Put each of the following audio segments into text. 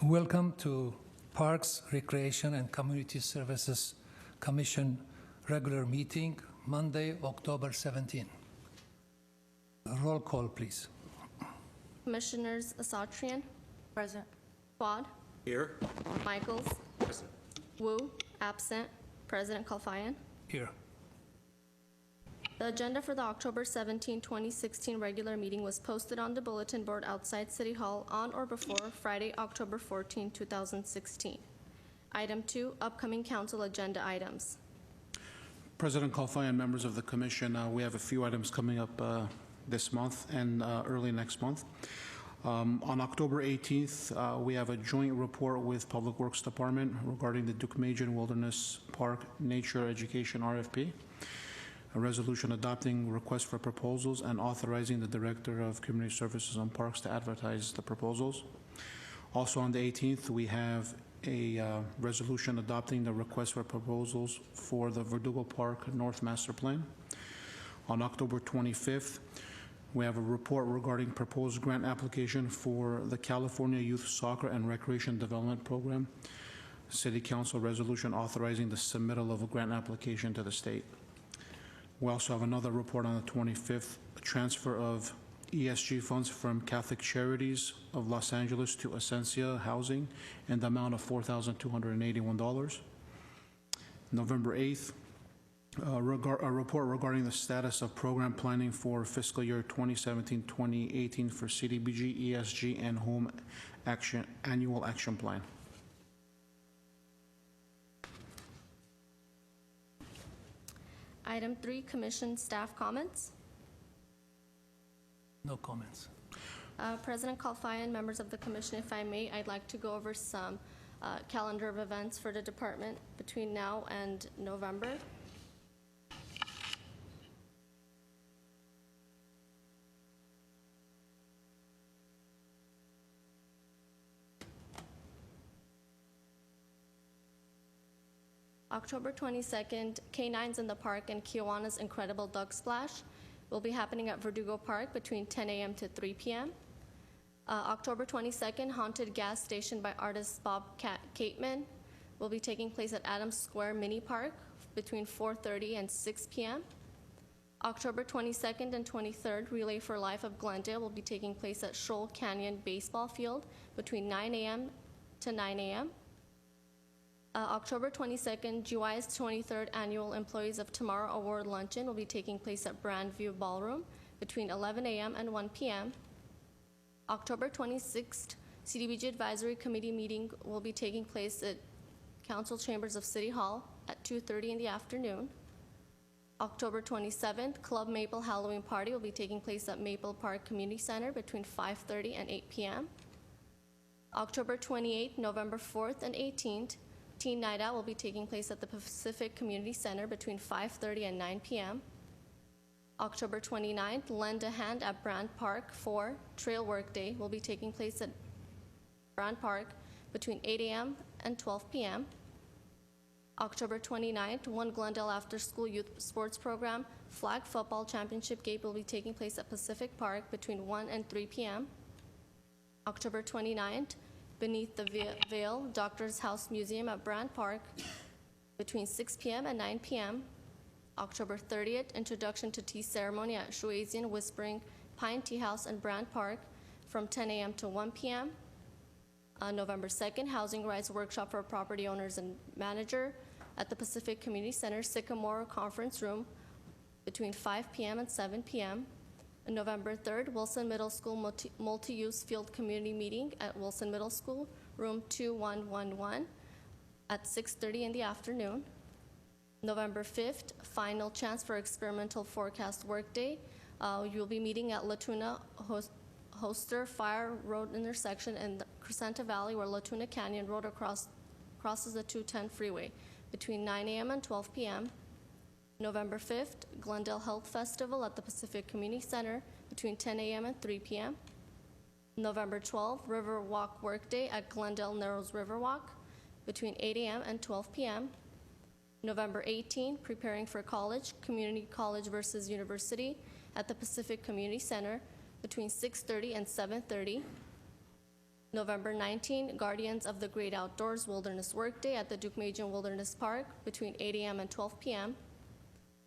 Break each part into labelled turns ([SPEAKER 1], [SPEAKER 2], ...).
[SPEAKER 1] Welcome to Parks, Recreation and Community Services Commission regular meeting, Monday, October 17. Roll call, please.
[SPEAKER 2] Commissioners Asatrian,
[SPEAKER 3] Present.
[SPEAKER 2] Quad,
[SPEAKER 4] Here.
[SPEAKER 2] Michaels,
[SPEAKER 4] Present.
[SPEAKER 2] Wu, absent, President Kalfayan.
[SPEAKER 1] Here.
[SPEAKER 2] The agenda for the October 17, 2016 regular meeting was posted on the bulletin board outside City Hall on or before Friday, October 14, 2016. Item 2, upcoming council agenda items.
[SPEAKER 5] President Kalfai and members of the commission, we have a few items coming up this month and early next month. On October 18th, we have a joint report with Public Works Department regarding the Duke-Majan Wilderness Park Nature Education RFP, a resolution adopting requests for proposals and authorizing the Director of Community Services and Parks to advertise the proposals. Also on the 18th, we have a resolution adopting the request for proposals for the Verdugo Park North Master Plan. On October 25th, we have a report regarding proposed grant application for the California Youth Soccer and Recreation Development Program. City Council resolution authorizing the submittal of a grant application to the state. We also have another report on the 25th, a transfer of ESG funds from Catholic Charities of Los Angeles to Essentia Housing in the amount of $4,281. November 8th, a report regarding the status of program planning for fiscal year 2017-2018 for CDBG, ESG, and Home Action Annual Action Plan.
[SPEAKER 2] Item 3, commission staff comments.
[SPEAKER 1] No comments.
[SPEAKER 2] President Kalfayan, members of the commission, if I may, I'd like to go over some calendar of events for the department between now and November. October 22nd, K9s in the Park and Kiwanis Incredible Duck Splash will be happening at Verdugo Park between 10 a.m. to 3 p.m. October 22nd, Haunted Gas Station by artist Bob Cateman will be taking place at Adams Square Mini Park between 4:30 and 6 p.m. October 22nd and 23rd, Relay for Life of Glendale will be taking place at Shoal Canyon Baseball Field between 9 a.m. to 9 a.m. October 22nd, GY's 23rd Annual Employees of Tomorrow Award Luncheon will be taking place at Brandview Ballroom between 11 a.m. and 1 p.m. October 26th, CDBG Advisory Committee meeting will be taking place at Council Chambers of City Hall at 2:30 in the afternoon. October 27th, Club Maple Halloween Party will be taking place at Maple Park Community Center between 5:30 and 8 p.m. October 28th, November 4th, and 18th, Teen Night Out will be taking place at the Pacific Community Center between 5:30 and 9 p.m. October 29th, Lend a Hand at Brand Park 4 Trail Work Day will be taking place at Brand Park between 8 a.m. and 12 p.m. October 29th, One Glendale After School Youth Sports Program Flag Football Championship Game will be taking place at Pacific Park between 1 and 3 p.m. October 29th, Beneath the Veil Doctor's House Museum at Brand Park between 6 p.m. and 9 p.m. October 30th, Introduction to Tea Ceremony at Shuazian Whispering Pine Tea House and Brand Park from 10 a.m. to 1 p.m. November 2nd, Housing Rights Workshop for Property Owners and Manager at the Pacific Community Center Sycamore Conference Room between 5 p.m. and 7 p.m. November 3rd, Wilson Middle School Multi-Use Field Community Meeting at Wilson Middle School, room 2111 at 6:30 in the afternoon. November 5th, Final Chance for Experimental Forecast Workday. You'll be meeting at Latuna Hoster Fire Road intersection in the Crescenta Valley where Latuna Canyon Road crosses the 210 freeway between 9 a.m. and 12 p.m. November 5th, Glendale Health Festival at the Pacific Community Center between 10 a.m. and 3 p.m. November 12th, River Walk Workday at Glendale Narrows Riverwalk between 8 a.m. and 12 p.m. November 18th, Preparing for College, Community College versus University at the Pacific Community Center between 6:30 and 7:30. November 19, Guardians of the Great Outdoors Wilderness Workday at the Duke-Majan Wilderness Park between 8 a.m. and 12 p.m.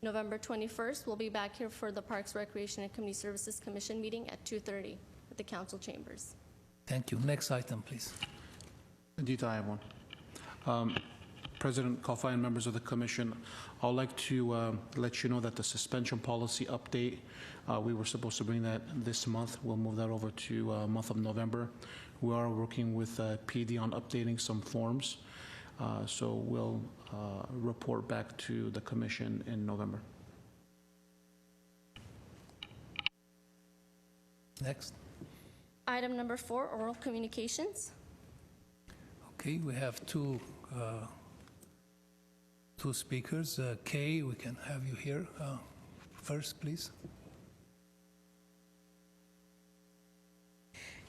[SPEAKER 2] November 21st, we'll be back here for the Parks, Recreation, and Community Services Commission meeting at 2:30 at the council chambers.
[SPEAKER 1] Thank you. Next item, please.
[SPEAKER 5] Indeed, I have one. President Kalfai and members of the commission, I would like to let you know that the suspension policy update, we were supposed to bring that this month. We'll move that over to month of November. We are working with PD on updating some forms, so we'll report back to the commission in November.
[SPEAKER 1] Next.
[SPEAKER 2] Item number 4, oral communications.
[SPEAKER 1] Okay, we have two speakers. Kay, we can have you here first, please.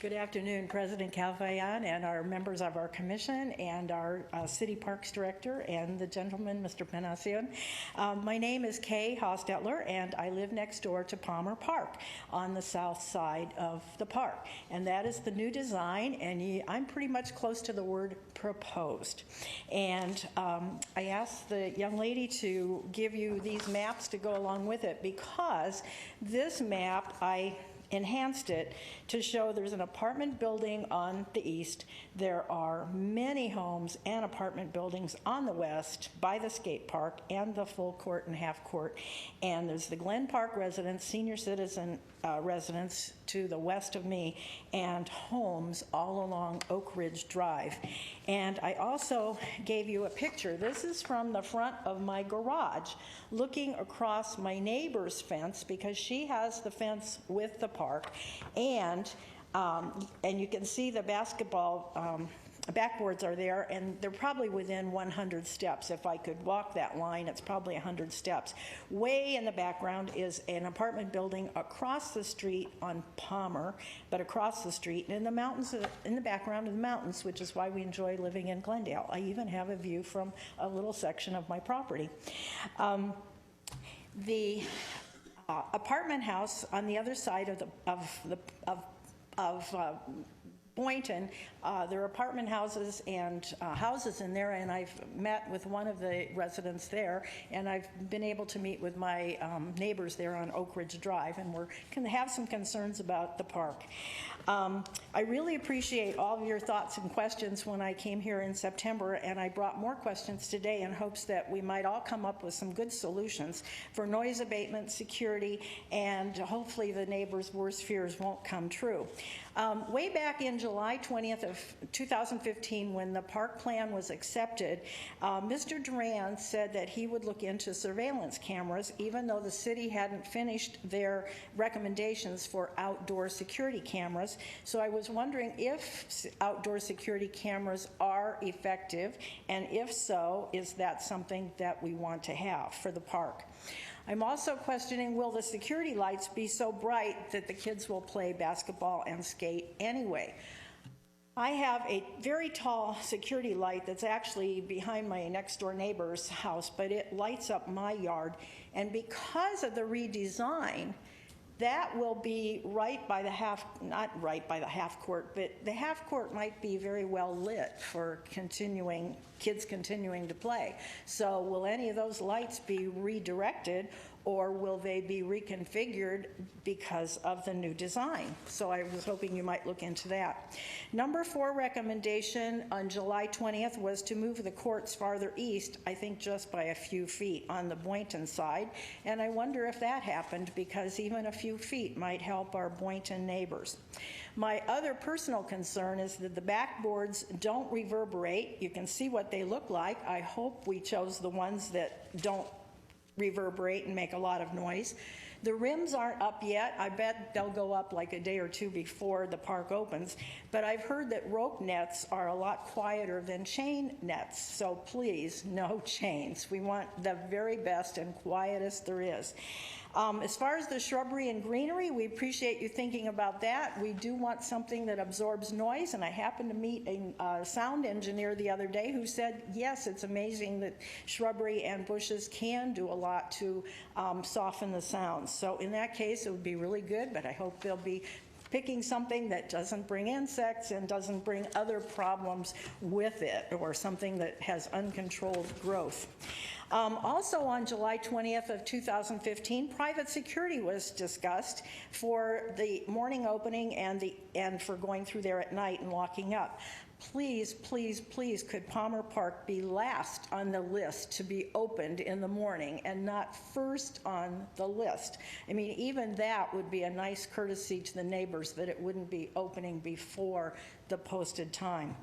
[SPEAKER 3] Good afternoon, President Kalfayan and our members of our commission and our City Parks Director and the gentleman, Mr. Penacion. My name is Kay Hostetler, and I live next door to Palmer Park on the south side of the park. And that is the new design, and I'm pretty much close to the word proposed. And I asked the young lady to give you these maps to go along with it, because this map, I enhanced it to show there's an apartment building on the east. There are many homes and apartment buildings on the west by the skate park and the full court and half court. And there's the Glen Park residence, senior citizen residence to the west of me, and homes all along Oak Ridge Drive. And I also gave you a picture. This is from the front of my garage, looking across my neighbor's fence, because she has the fence with the park, and you can see the basketball backboards are there, and they're probably within 100 steps. If I could walk that line, it's probably 100 steps. Way in the background is an apartment building across the street on Palmer, but across the street, and in the mountains, in the background of the mountains, which is why we enjoy living in Glendale. I even have a view from a little section of my property. The apartment house on the other side of Boynton, there are apartment houses and houses in there, and I've met with one of the residents there, and I've been able to meet with my neighbors there on Oak Ridge Drive, and we're going to have some concerns about the park. I really appreciate all of your thoughts and questions when I came here in September, and I brought more questions today in hopes that we might all come up with some good solutions for noise abatement, security, and hopefully the neighbors' worst fears won't come true. Way back in July 20th of 2015, when the park plan was accepted, Mr. Duran said that he would look into surveillance cameras, even though the city hadn't finished their recommendations for outdoor security cameras. So I was wondering if outdoor security cameras are effective, and if so, is that something that we want to have for the park? I'm also questioning, will the security lights be so bright that the kids will play basketball and skate anyway? I have a very tall security light that's actually behind my next door neighbor's house, but it lights up my yard. And because of the redesign, that will be right by the not right by the half court, but the half court might be very well lit for kids continuing to play. So will any of those lights be redirected, or will they be reconfigured because of the new design? So I was hoping you might look into that. Number 4 recommendation on July 20th was to move the courts farther east, I think just by a few feet on the Boynton side. And I wonder if that happened, because even a few feet might help our Boynton neighbors. My other personal concern is that the backboards don't reverberate. You can see what they look like. I hope we chose the ones that don't reverberate and make a lot of noise. The rims aren't up yet. I bet they'll go up like a day or two before the park opens. But I've heard that rope nets are a lot quieter than chain nets. So please, no chains. We want the very best and quietest there is. As far as the shrubbery and greenery, we appreciate you thinking about that. We do want something that absorbs noise, and I happened to meet a sound engineer the other day who said, yes, it's amazing that shrubbery and bushes can do a lot to soften the sounds. So in that case, it would be really good, but I hope they'll be picking something that doesn't bring insects and doesn't bring other problems with it, or something that has uncontrolled growth. Also on July 20th of 2015, private security was discussed for the morning opening and for going through there at night and locking up. Please, please, please, could Palmer Park be last on the list to be opened in the morning and not first on the list? I mean, even that would be a nice courtesy to the neighbors, that it wouldn't be opening before the posted time.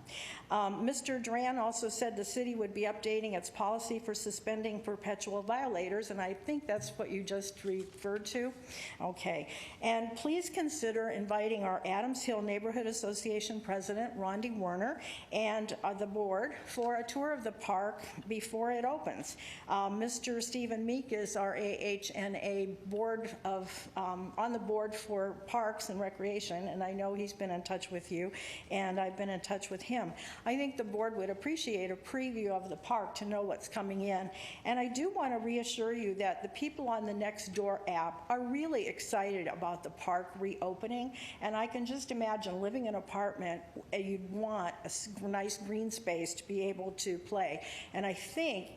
[SPEAKER 3] Mr. Duran also said the city would be updating its policy for suspending perpetual violators, and I think that's what you just referred to. Okay. And please consider inviting our Adams Hill Neighborhood Association President, Rondi Werner, and the board for a tour of the park before it opens. Mr. Stephen Meek is our AHNA board on the board for Parks and Recreation, and I know he's been in touch with you, and I've been in touch with him. I think the board would appreciate a preview of the park to know what's coming in. And I do want to reassure you that the people on the Nextdoor app are really excited about the park reopening. And I can just imagine living in an apartment, you'd want a nice green space to be able to play. And I think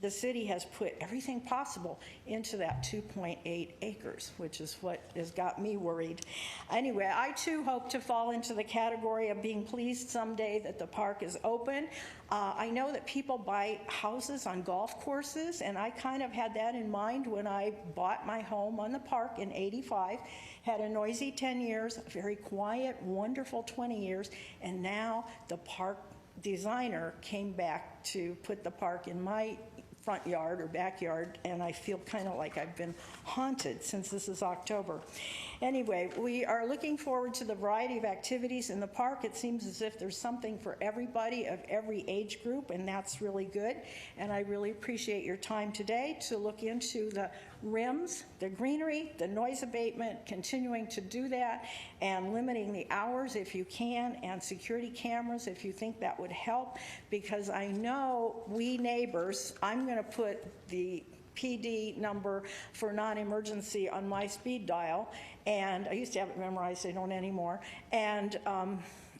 [SPEAKER 3] the city has put everything possible into that 2.8 acres, which is what has got me worried. Anyway, I too hope to fall into the category of being pleased someday that the park is open. I know that people buy houses on golf courses, and I kind of had that in mind when I bought my home on the park in '85. Had a noisy 10 years, a very quiet, wonderful 20 years, and now the park designer came back to put the park in my front yard or backyard, and I feel kind of like I've been haunted since this is October. Anyway, we are looking forward to the variety of activities in the park. It seems as if there's something for everybody of every age group, and that's really good. And I really appreciate your time today to look into the rims, the greenery, the noise abatement, continuing to do that, and limiting the hours if you can, and security cameras if you think that would help, because I know we neighbors, I'm going to put the PD number for non-emergency on my speed dial, and I used to have it memorized, I don't anymore, and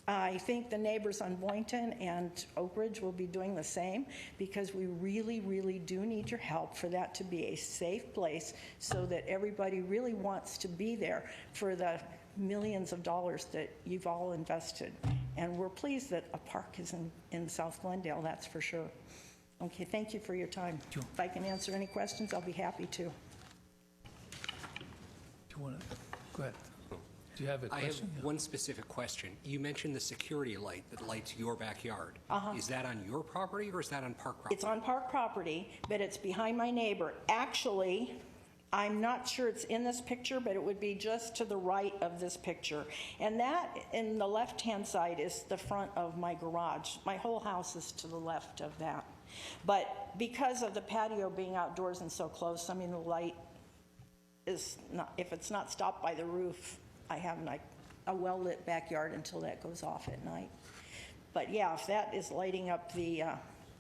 [SPEAKER 3] I think the neighbors on Boynton and Oak Ridge will be doing the same, because we really, really do need your help for that to be a safe place, so that everybody really wants to be there for the millions of dollars that you've all invested. And we're pleased that a park is in South Glendale, that's for sure. Okay, thank you for your time.
[SPEAKER 1] Sure.
[SPEAKER 3] If I can answer any questions, I'll be happy to.
[SPEAKER 1] Do you want to, go ahead. Do you have a
[SPEAKER 4] I have
[SPEAKER 1] question?
[SPEAKER 4] one specific question. You mentioned the security light that lights your backyard. Is that on your property or is that on park property?
[SPEAKER 3] It's on park property, but it's behind my neighbor. Actually, I'm not sure it's in this picture, but it would be just to the right of this picture. And that, in the left-hand side, is the front of my garage. My whole house is to the left of that. But because of the patio being outdoors and so close, I mean, the light is not, if it's not stopped by the roof, I have a well-lit backyard until that goes off at night. But yeah, if that is lighting up the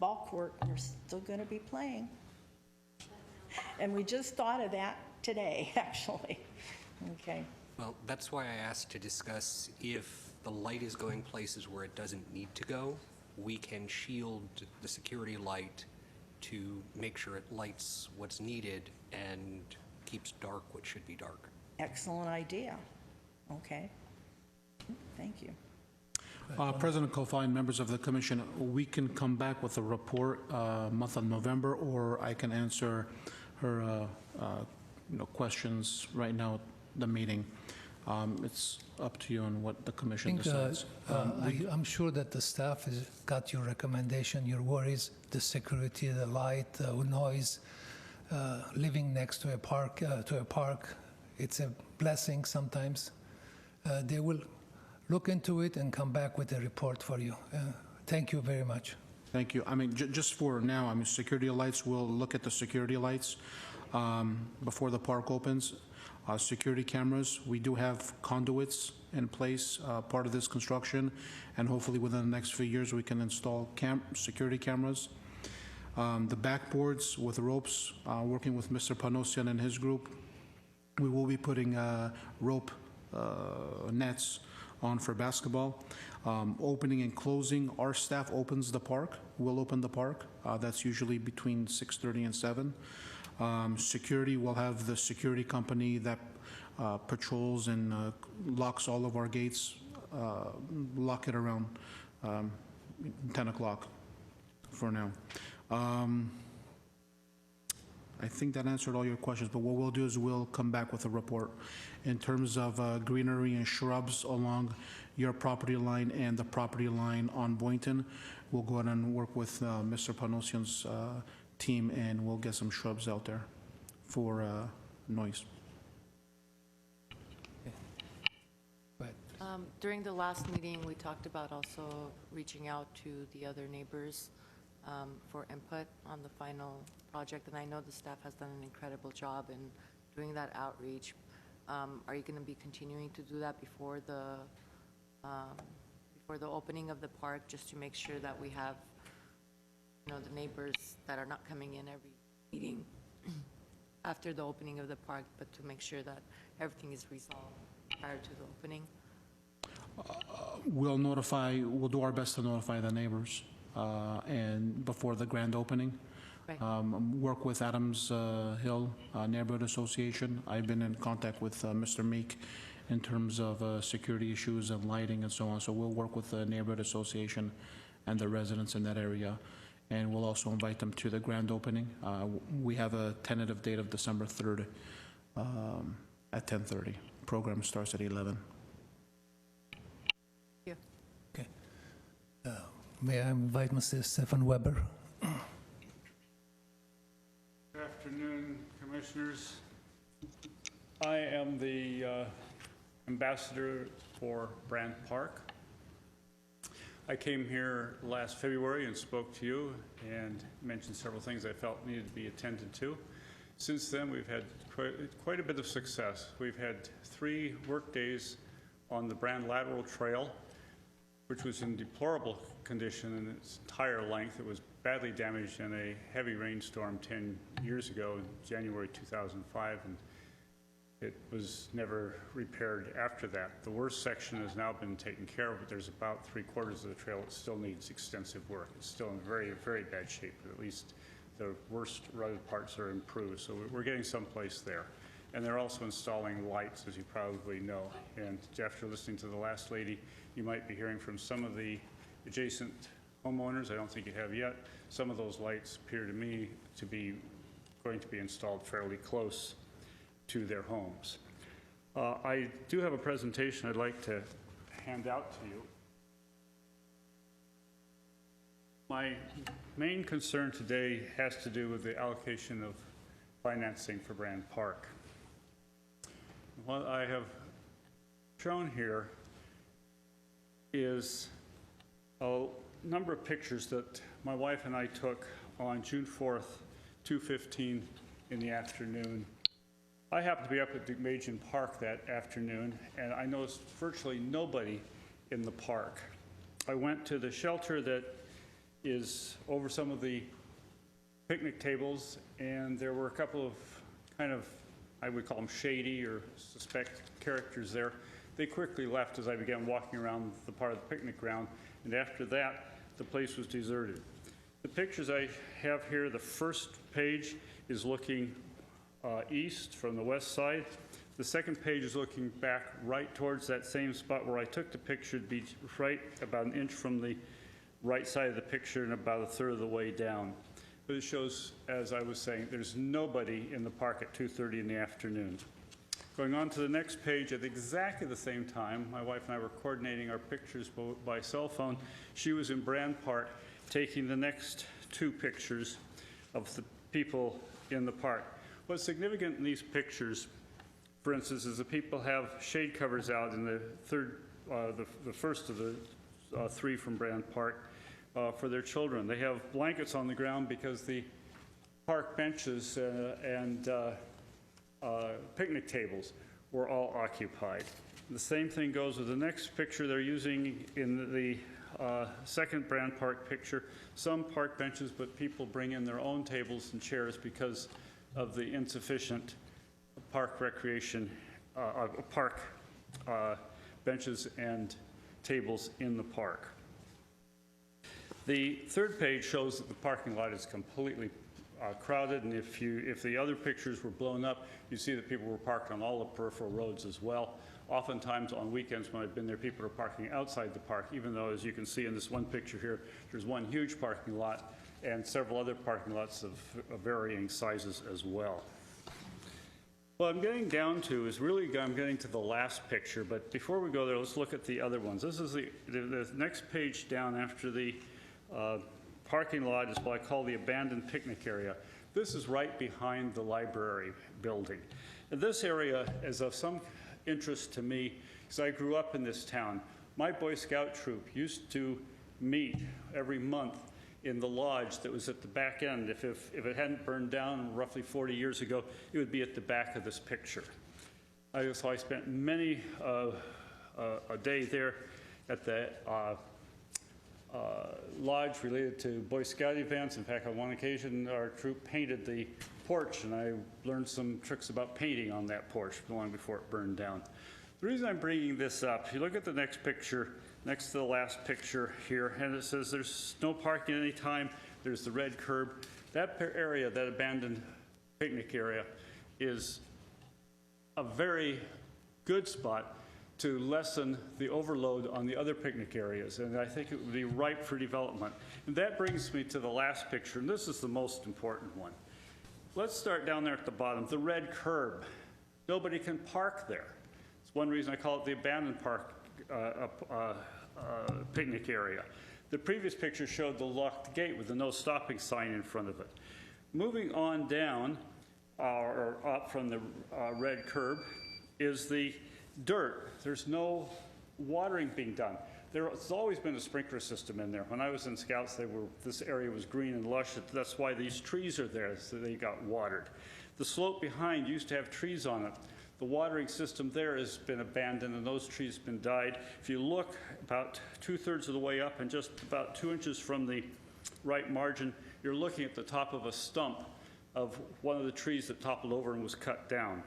[SPEAKER 3] ball court, they're still going to be playing. And we just thought of that today, actually. Okay.
[SPEAKER 4] Well, that's why I asked to discuss if the light is going places where it doesn't need to go, we can shield the security light to make sure it lights what's needed and keeps dark what should be dark.
[SPEAKER 3] Excellent idea. Okay. Thank you.
[SPEAKER 5] President Kofai, members of the commission, we can come back with a report month of November, or I can answer her questions right now at the meeting. It's up to you on what the commission decides.
[SPEAKER 1] I'm sure that the staff has got your recommendation, your worries, the security, the light, noise, living next to a park. It's a blessing sometimes. They will look into it and come back with a report for you. Thank you very much.
[SPEAKER 5] Thank you. I mean, just for now, I mean, security lights, we'll look at the security lights before the park opens. Security cameras, we do have conduits in place, part of this construction, and hopefully within the next few years we can install security cameras. The backboards with ropes, working with Mr. Panosian and his group, we will be putting rope nets on for basketball. Opening and closing, our staff opens the park, will open the park. That's usually between 6:30 and 7. Security, will have the security company that patrols and locks all of our gates, lock it around 10 o'clock for now. I think that answered all your questions, but what we'll do is we'll come back with a report. In terms of greenery and shrubs along your property line and the property line on Boynton, we'll go ahead and work with Mr. Panosian's team, and we'll get some shrubs out there for noise.
[SPEAKER 1] But
[SPEAKER 6] During the last meeting, we talked about also reaching out to the other neighbors for input on the final project, and I know the staff has done an incredible job in doing that outreach. Are you going to be continuing to do that before the opening of the park, just to make sure that we have, you know, the neighbors that are not coming in every meeting after the opening of the park, but to make sure that everything is resolved prior to the opening?
[SPEAKER 5] We'll do our best to notify the neighbors and before the grand opening.
[SPEAKER 6] Right.
[SPEAKER 5] Work with Adams Hill Neighborhood Association. I've been in contact with Mr. Meek in terms of security issues and lighting and so on. So we'll work with the Neighborhood Association and the residents in that area. And we'll also invite them to the grand opening. We have a tentative date of December 3rd at 10:30. Program starts at 11.
[SPEAKER 6] Thank you.
[SPEAKER 1] okay. May I invite Mr. Stephen Weber?
[SPEAKER 7] Good afternoon, Commissioners. I am the ambassador for Brand Park. I came here last February and spoke to you and mentioned several things I felt needed to be attended to. Since then, we've had quite a bit of success. We've had 3 work days on the Brand Lateral Trail, which was in deplorable condition in its entire length. It was badly damaged in a heavy rainstorm 10 years ago, in January 2005, and it was never repaired after that. The worst section has now been taken care of, but there's about 3/4 of the trail that still needs extensive work. It's still in very, very bad shape, but at least the worst rutted parts are improved, so we're getting someplace there. And they're also installing lights, as you probably know. And after listening to the last lady, you might be hearing from some of the adjacent homeowners, I don't think you have yet, some of those lights appear to me to be going to be installed fairly close to their homes. I do have a presentation I'd like to hand out to you. My main concern today has to do with the allocation of financing for Brand Park. What I have shown here is a number of pictures that my wife and I took on June 4th, 2:15 in the afternoon. I happened to be up at DeMajan Park that afternoon, and I noticed virtually nobody in the park. I went to the shelter that is over some of the picnic tables, and there were a couple of kind of, I would call them shady or suspect characters there. They quickly left as I began walking around the part of the picnic ground, and after that, the place was deserted. The pictures I have here, the first page is looking east from the west side. The second page is looking back right towards that same spot where I took the picture, to be right about an inch from the right side of the picture and about 1/3 of the way down. But it shows, as I was saying, there's nobody in the park at 2:30 in the afternoon. Going on to the next page, at exactly the same time, my wife and I were coordinating our pictures by cell phone. She was in Brand Park taking the next 2 pictures of the people in the park. What's significant in these pictures, for instance, is the people have shade covers out in the first of the 3 from Brand Park for their children. They have blankets on the ground because the park benches and picnic tables were all occupied. The same thing goes with the next picture they're using in the second Brand Park picture. Some park benches, but people bring in their own tables and chairs because of the insufficient park recreation, park benches and tables in the park. The third page shows that the parking lot is completely crowded, and if the other pictures were blown up, you see that people were parked on all the peripheral roads as well. Oftentimes on weekends when I've been there, people are parking outside the park, even though, as you can see in this one picture here, there's one huge parking lot and several other parking lots of varying sizes as well. What I'm getting down to is really, I'm getting to the last picture, but before we go there, let's look at the other ones. This is the next page down after the parking lot is what I call the abandoned picnic area. This is right behind the library building. And this area is of some interest to me because I grew up in this town. My Boy Scout troop used to meet every month in the lodge that was at the back end. If it hadn't burned down roughly 40 years ago, it would be at the back of this picture. So I spent many a day there at the lodge related to Boy Scout events. In fact, on one occasion, our troop painted the porch, and I learned some tricks about painting on that porch long before it burned down. The reason I'm bringing this up, if you look at the next picture, next to the last picture here, and it says there's no parking at any time, there's the red curb. That area, that abandoned picnic area, is a very good spot to lessen the overload on the other picnic areas, and I think it would be ripe for development. And that brings me to the last picture, and this is the most important one. Let's start down there at the bottom, the red curb. Nobody can park there. It's one reason I call it the abandoned park picnic area. The previous picture showed the locked gate with the no stopping sign in front of it. Moving on down, or up from the red curb, is the dirt. There's no watering being done. There's always been a sprinkler system in there. When I was in Scouts, this area was green and lush. That's why these trees are there, so they got watered. The slope behind used to have trees on it. The watering system there has been abandoned, and those trees have been died. If you look about 2/3 of the way up and just about 2 inches from the right margin, you're looking at the top of a stump of one of the trees that toppled over and was cut down.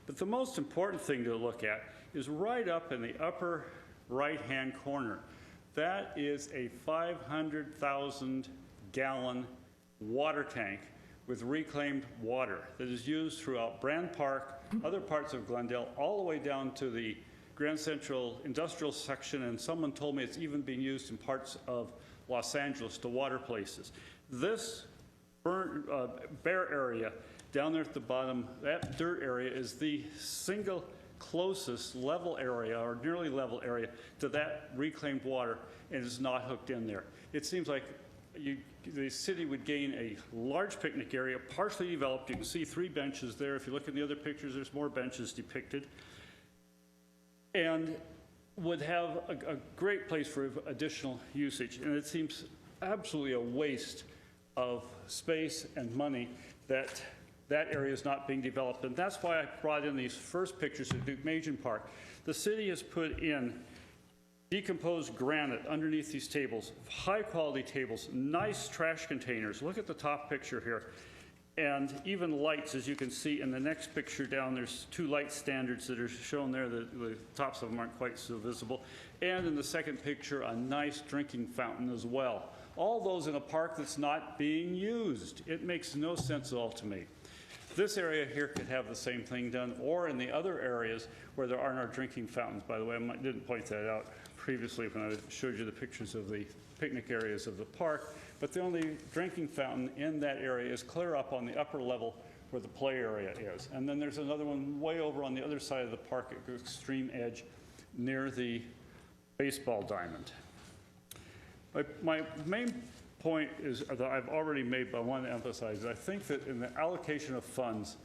[SPEAKER 7] But the most important thing to look at is right up in the upper right-hand corner. That is a 500,000-gallon water tank with reclaimed water that is used throughout Brand Park, other parts of Glendale, all the way down to the Grand Central industrial section, and someone told me it's even being used in parts of Los Angeles to water places. This bare area down there at the bottom, that dirt area is the single closest level area, or nearly level area, to that reclaimed water, and is not hooked in there. It seems like the city would gain a large picnic area, partially developed. You can see 3 benches there. If you look at the other pictures, there's more benches depicted. And would have a great place for additional usage. And it seems absolutely a waste of space and money that area is not being developed. And that's why I brought in these first pictures of Duke-Majan Park. The city has put in decomposed granite underneath these tables, high-quality tables, nice trash containers. Look at the top picture here. And even lights, as you can see in the next picture down, there's 2 light standards that are shown there. The tops of them aren't quite so visible. And in the second picture, a nice drinking fountain as well. All those in a park that's not being used. It makes no sense at all to me. This area here could have the same thing done, or in the other areas where there are no drinking fountains. By the way, I didn't point that out previously when I showed you the pictures of the picnic areas of the park, but the only drinking fountain in that area is clear up on the upper level where the play area is. And then there's another one way over on the other side of the park at the extreme edge near the baseball diamond. My main point is that I've already made, but I want to emphasize, I think that in the allocation of funds,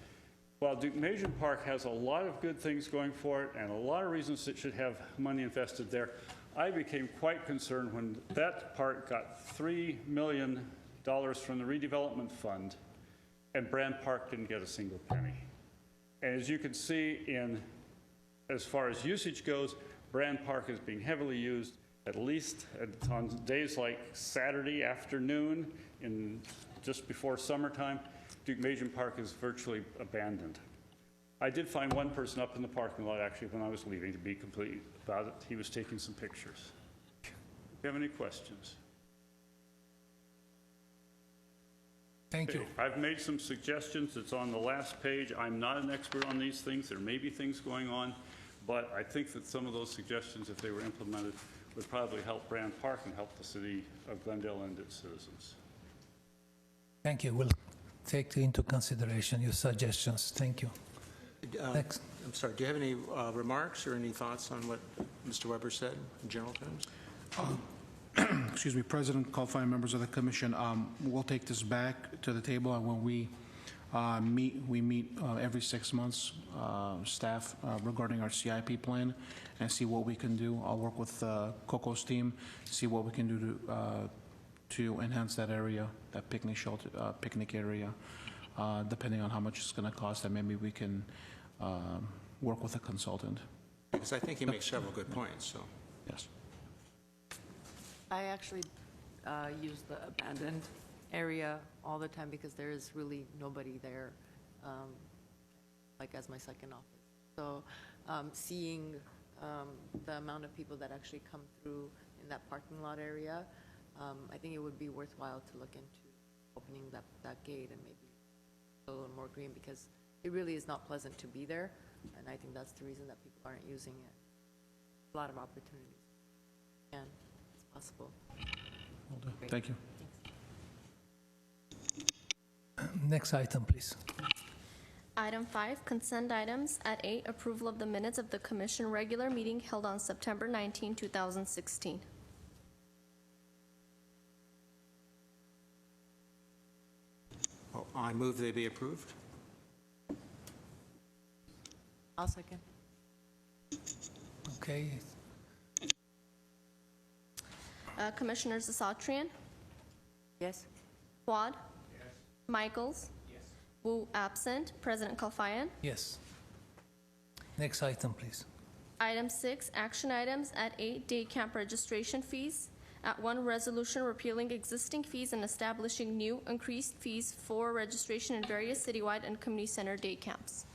[SPEAKER 7] while Duke-Majan Park has a lot of good things going for it and a lot of reasons it should have money invested there, I became quite concerned when that park got $3 million from the redevelopment fund and Brand Park didn't get a single penny. And as you can see, as far as usage goes, Brand Park is being heavily used, at least on days like Saturday afternoon just before summertime. Duke-Majan Park is virtually abandoned. I did find one person up in the parking lot, actually, when I was leaving, to be complete about it. He was taking some pictures. Do you have any questions?
[SPEAKER 1] Thank you.
[SPEAKER 7] Okay, I've made some suggestions. It's on the last page. I'm not an expert on these things. There may be things going on, but I think that some of those suggestions, if they were implemented, would probably help Brand Park and help the city of Glendale and its citizens.
[SPEAKER 1] Thank you. We'll take into consideration your suggestions. Thank you. Next.
[SPEAKER 8] I'm sorry, do you have any remarks or any thoughts on what Mr. Weber said in general terms?
[SPEAKER 5] Excuse me, President Kalfai, members of the commission, we'll take this back to the table, and when we meet every 6 months, staff, regarding our CIP plan, and see what we can do. I'll work with Coco's team, see what we can do to enhance that area, that picnic shelter, picnic area, depending on how much it's going to cost, and maybe we can work with a consultant.
[SPEAKER 8] Because I think he makes several good points, so.
[SPEAKER 5] Yes.
[SPEAKER 6] I actually use the abandoned area all the time because there is really nobody there, like as my second office. So seeing the amount of people that actually come through in that parking lot area, I think it would be worthwhile to look into opening that gate and maybe a little more green, because it really is not pleasant to be there, and I think that's the reason that people aren't using it. A lot of opportunities, and it's possible.
[SPEAKER 5] Thank you.
[SPEAKER 1] Next item, please.
[SPEAKER 2] Item 5, consent items. At 8, approval of the minutes of the commission regular meeting held on September 19, 2016.
[SPEAKER 8] Oh, I move they be approved.
[SPEAKER 6] I'll second.
[SPEAKER 1] Okay.
[SPEAKER 2] Commissioners Asatrian,
[SPEAKER 6] Yes?
[SPEAKER 2] Quad? Yes. Michaels? Yes. Wu absent. President Kalfayan?
[SPEAKER 1] Yes. Next item, please.
[SPEAKER 2] Item 6, action items. At 8, day camp registration fees. At 1, resolution repealing existing fees and establishing new increased fees for registration in various citywide and community center day camps.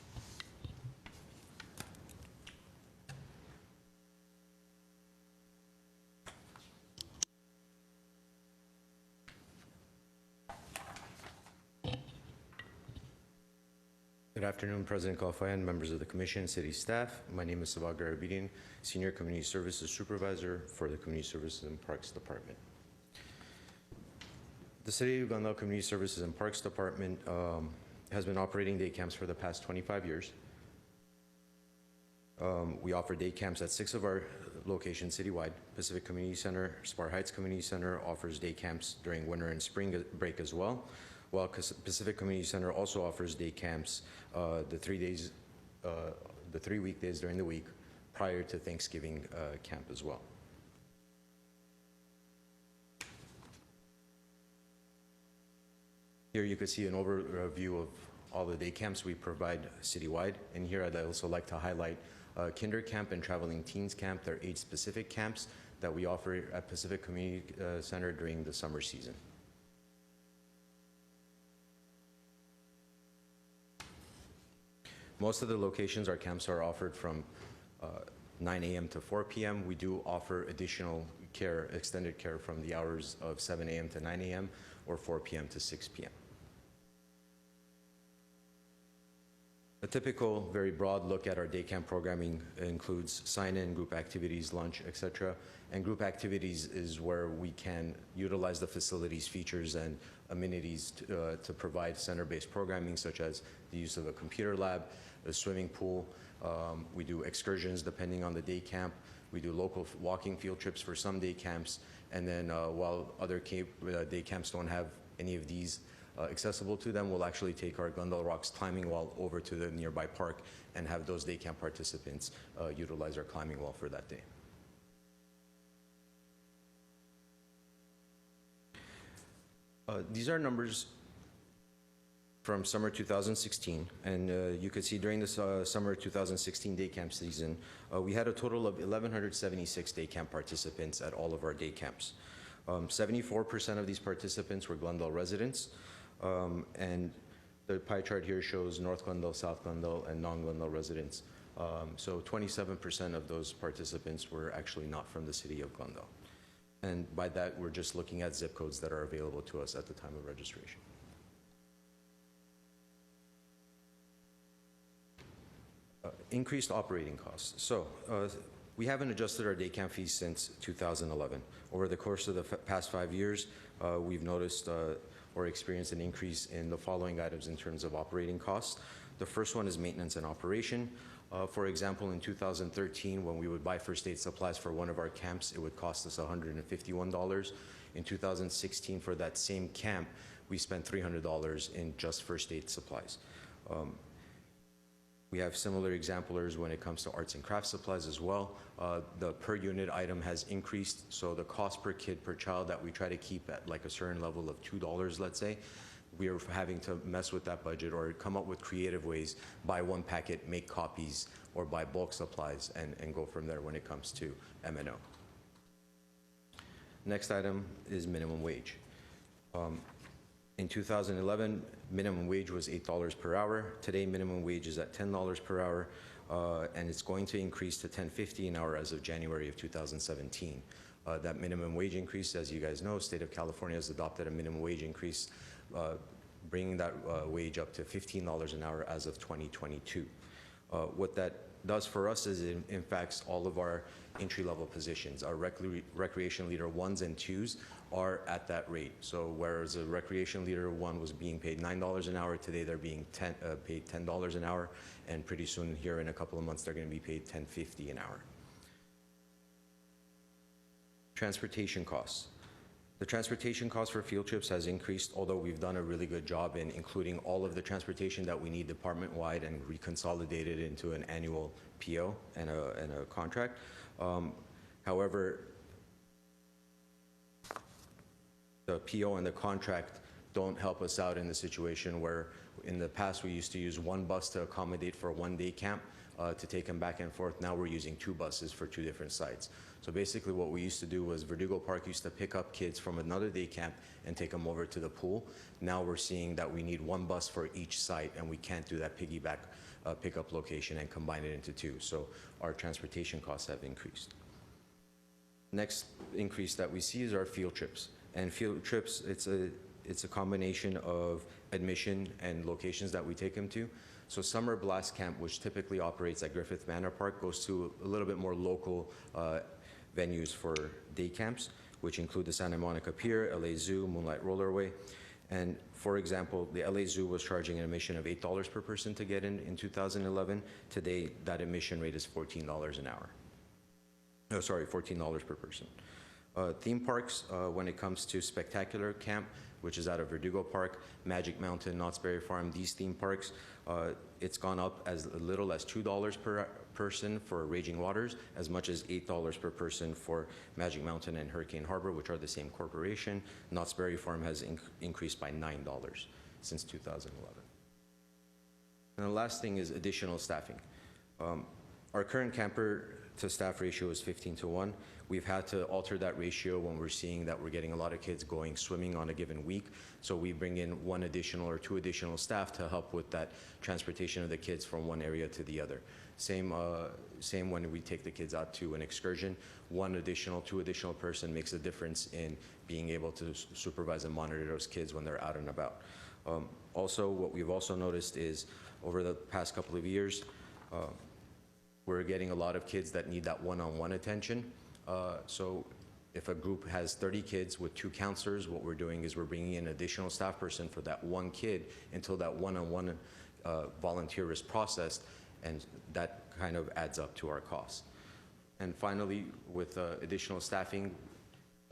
[SPEAKER 9] Good afternoon, President Kalfayan, members of the Commission, city staff. My name is Sabah Garabedian, Senior Community Services Supervisor for the Community Services and Parks Department. The City of Glendale Community Services and Parks Department has been operating day camps for the past 25 years. We offer day camps at 6 of our locations citywide. Pacific Community Center, Spar Heights Community Center offers day camps during winter and spring break as well. While Pacific Community Center also offers day camps the 3 weekdays during the week prior to Thanksgiving camp as well. Here you can see an overview of all the day camps we provide citywide. And here I'd also like to highlight Kinder Camp and Traveling Teens Camp. They're age-specific camps that we offer at Pacific Community Center during the summer season. Most of the locations, our camps are offered from 9 a.m. to 4 p.m. We do offer additional care, extended care from the hours of 7 a.m. to 9 a.m. or 4 p.m. to 6 p.m. A typical, very broad look at our day camp programming includes sign-in, group activities, lunch, etc. And group activities is where we can utilize the facilities, features, and amenities to provide center-based programming, such as the use of a computer lab, a swimming pool. We do excursions depending on the day camp. We do local walking field trips for some day camps. And then while other day camps don't have any of these accessible to them, we'll actually take our Glendale Rocks climbing wall over to the nearby park and have those day camp participants utilize our climbing wall for that day. These are numbers from summer 2016, and you can see during this summer 2016 day camp season, we had a total of 1,176 day camp participants at all of our day camps. 74% of these participants were Glendale residents, and The pie chart here shows North Glendale, South Glendale, and non-Glendale residents. So 27% of those participants were actually not from the city of Glendale. And by that, we're just looking at zip codes that are available to us at the time of registration. Increased operating costs. So we haven't adjusted our day camp fees since 2011. Over the course of the past 5 years, we've noticed or experienced an increase in the following items in terms of operating costs. The first one is maintenance and operation. For example, in 2013, when we would buy first aid supplies for one of our camps, it would cost us $151. In 2016, for that same camp, we spent $300 in just first aid supplies. We have similar exemplars when it comes to arts and crafts supplies as well. The per unit item has increased, so the cost per kid per child that we try to keep at like a certain level of $2, let's say, we are having to mess with that budget or come up with creative ways, buy one packet, make copies, or buy bulk supplies and go from there when it comes to M&O. Next item is minimum wage. In 2011, minimum wage was $8 per hour. Today, minimum wage is at $10 per hour, and it's going to increase to $10.50 an hour as of January of 2017. That minimum wage increase, as you guys know, State of California has adopted a minimum wage increase, bringing that wage up to $15 an hour as of 2022. What that does for us is it impacts all of our entry-level positions. Our recreation leader 1s and 2s are at that rate. So whereas a recreation leader 1 was being paid $9 an hour, today they're being paid $10 an hour, and pretty soon here in a couple of months they're going to be paid $10.50 an hour. Transportation costs. The transportation cost for field trips has increased, although we've done a really good job in including all of the transportation that we need department-wide and reconsolidated into an annual PO and a contract. However, the PO and the contract don't help us out in the situation where in the past we used to use one bus to accommodate for a one-day camp to take them back and forth. Now we're using 2 buses for 2 different sites. So basically what we used to do was Verdugo Park used to pick up kids from another day camp and take them over to the pool. Now we're seeing that we need 1 bus for each site, and we can't do that piggyback pickup location and combine it into 2. So our transportation costs have increased. Next increase that we see is our field trips. And field trips, it's a combination of admission and locations that we take them to. So Summer Blast Camp, which typically operates at Griffith Manor Park, goes to a little bit more local venues for day camps, which include the Santa Monica Pier, LA Zoo, Moonlight Rollerway. And for example, the LA Zoo was charging an admission of $8 per person to get in 2011. Today, that admission rate is $14 an hour. No, sorry, $14 per person. Theme parks, when it comes to Spectacular Camp, which is out of Verdugo Park, Magic Mountain, Knott's Berry Farm, these theme parks, it's gone up as little as $2 per person for Raging Waters, as much as $8 per person for Magic Mountain and Hurricane Harbor, which are the same corporation. Knott's Berry Farm has increased by $9 since 2011. And the last thing is additional staffing. Our current camper to staff ratio is 15:1. We've had to alter that ratio when we're seeing that we're getting a lot of kids going swimming on a given week. So we bring in 1 additional or 2 additional staff to help with that transportation of the kids from one area to the other. Same when we take the kids out to an excursion. 1 additional, 2 additional person makes a difference in being able to supervise and monitor those kids when they're out and about. Also, what we've also noticed is over the past couple of years, we're getting a lot of kids that need that one-on-one attention. So if a group has 30 kids with 2 counselors, what we're doing is we're bringing in an additional staff person for that 1 kid until that one-on-one volunteer is processed, and that kind of adds up to our costs. And finally, with additional staffing,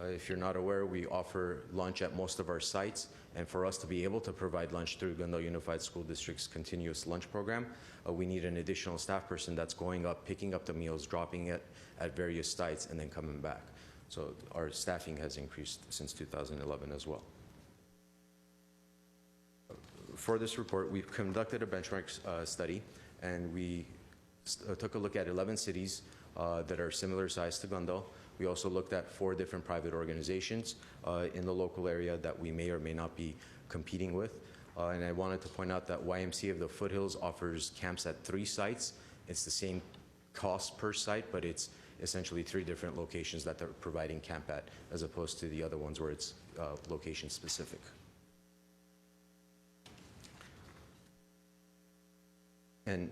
[SPEAKER 9] if you're not aware, we offer lunch at most of our sites, and for us to be able to provide lunch through Glendale Unified School District's continuous lunch program, we need an additional staff person that's going up, picking up the meals, dropping it at various sites, and then coming back. So our staffing has increased since 2011 as well. For this report, we've conducted a benchmark study, and we took a look at 11 cities that are similar size to Glendale. We also looked at 4 different private organizations in the local area that we may or may not be competing with. And I wanted to point out that YMCA of the Foothills offers camps at 3 sites. It's the same cost per site, but it's essentially 3 different locations that they're providing camp at, as opposed to the other ones where it's location specific. And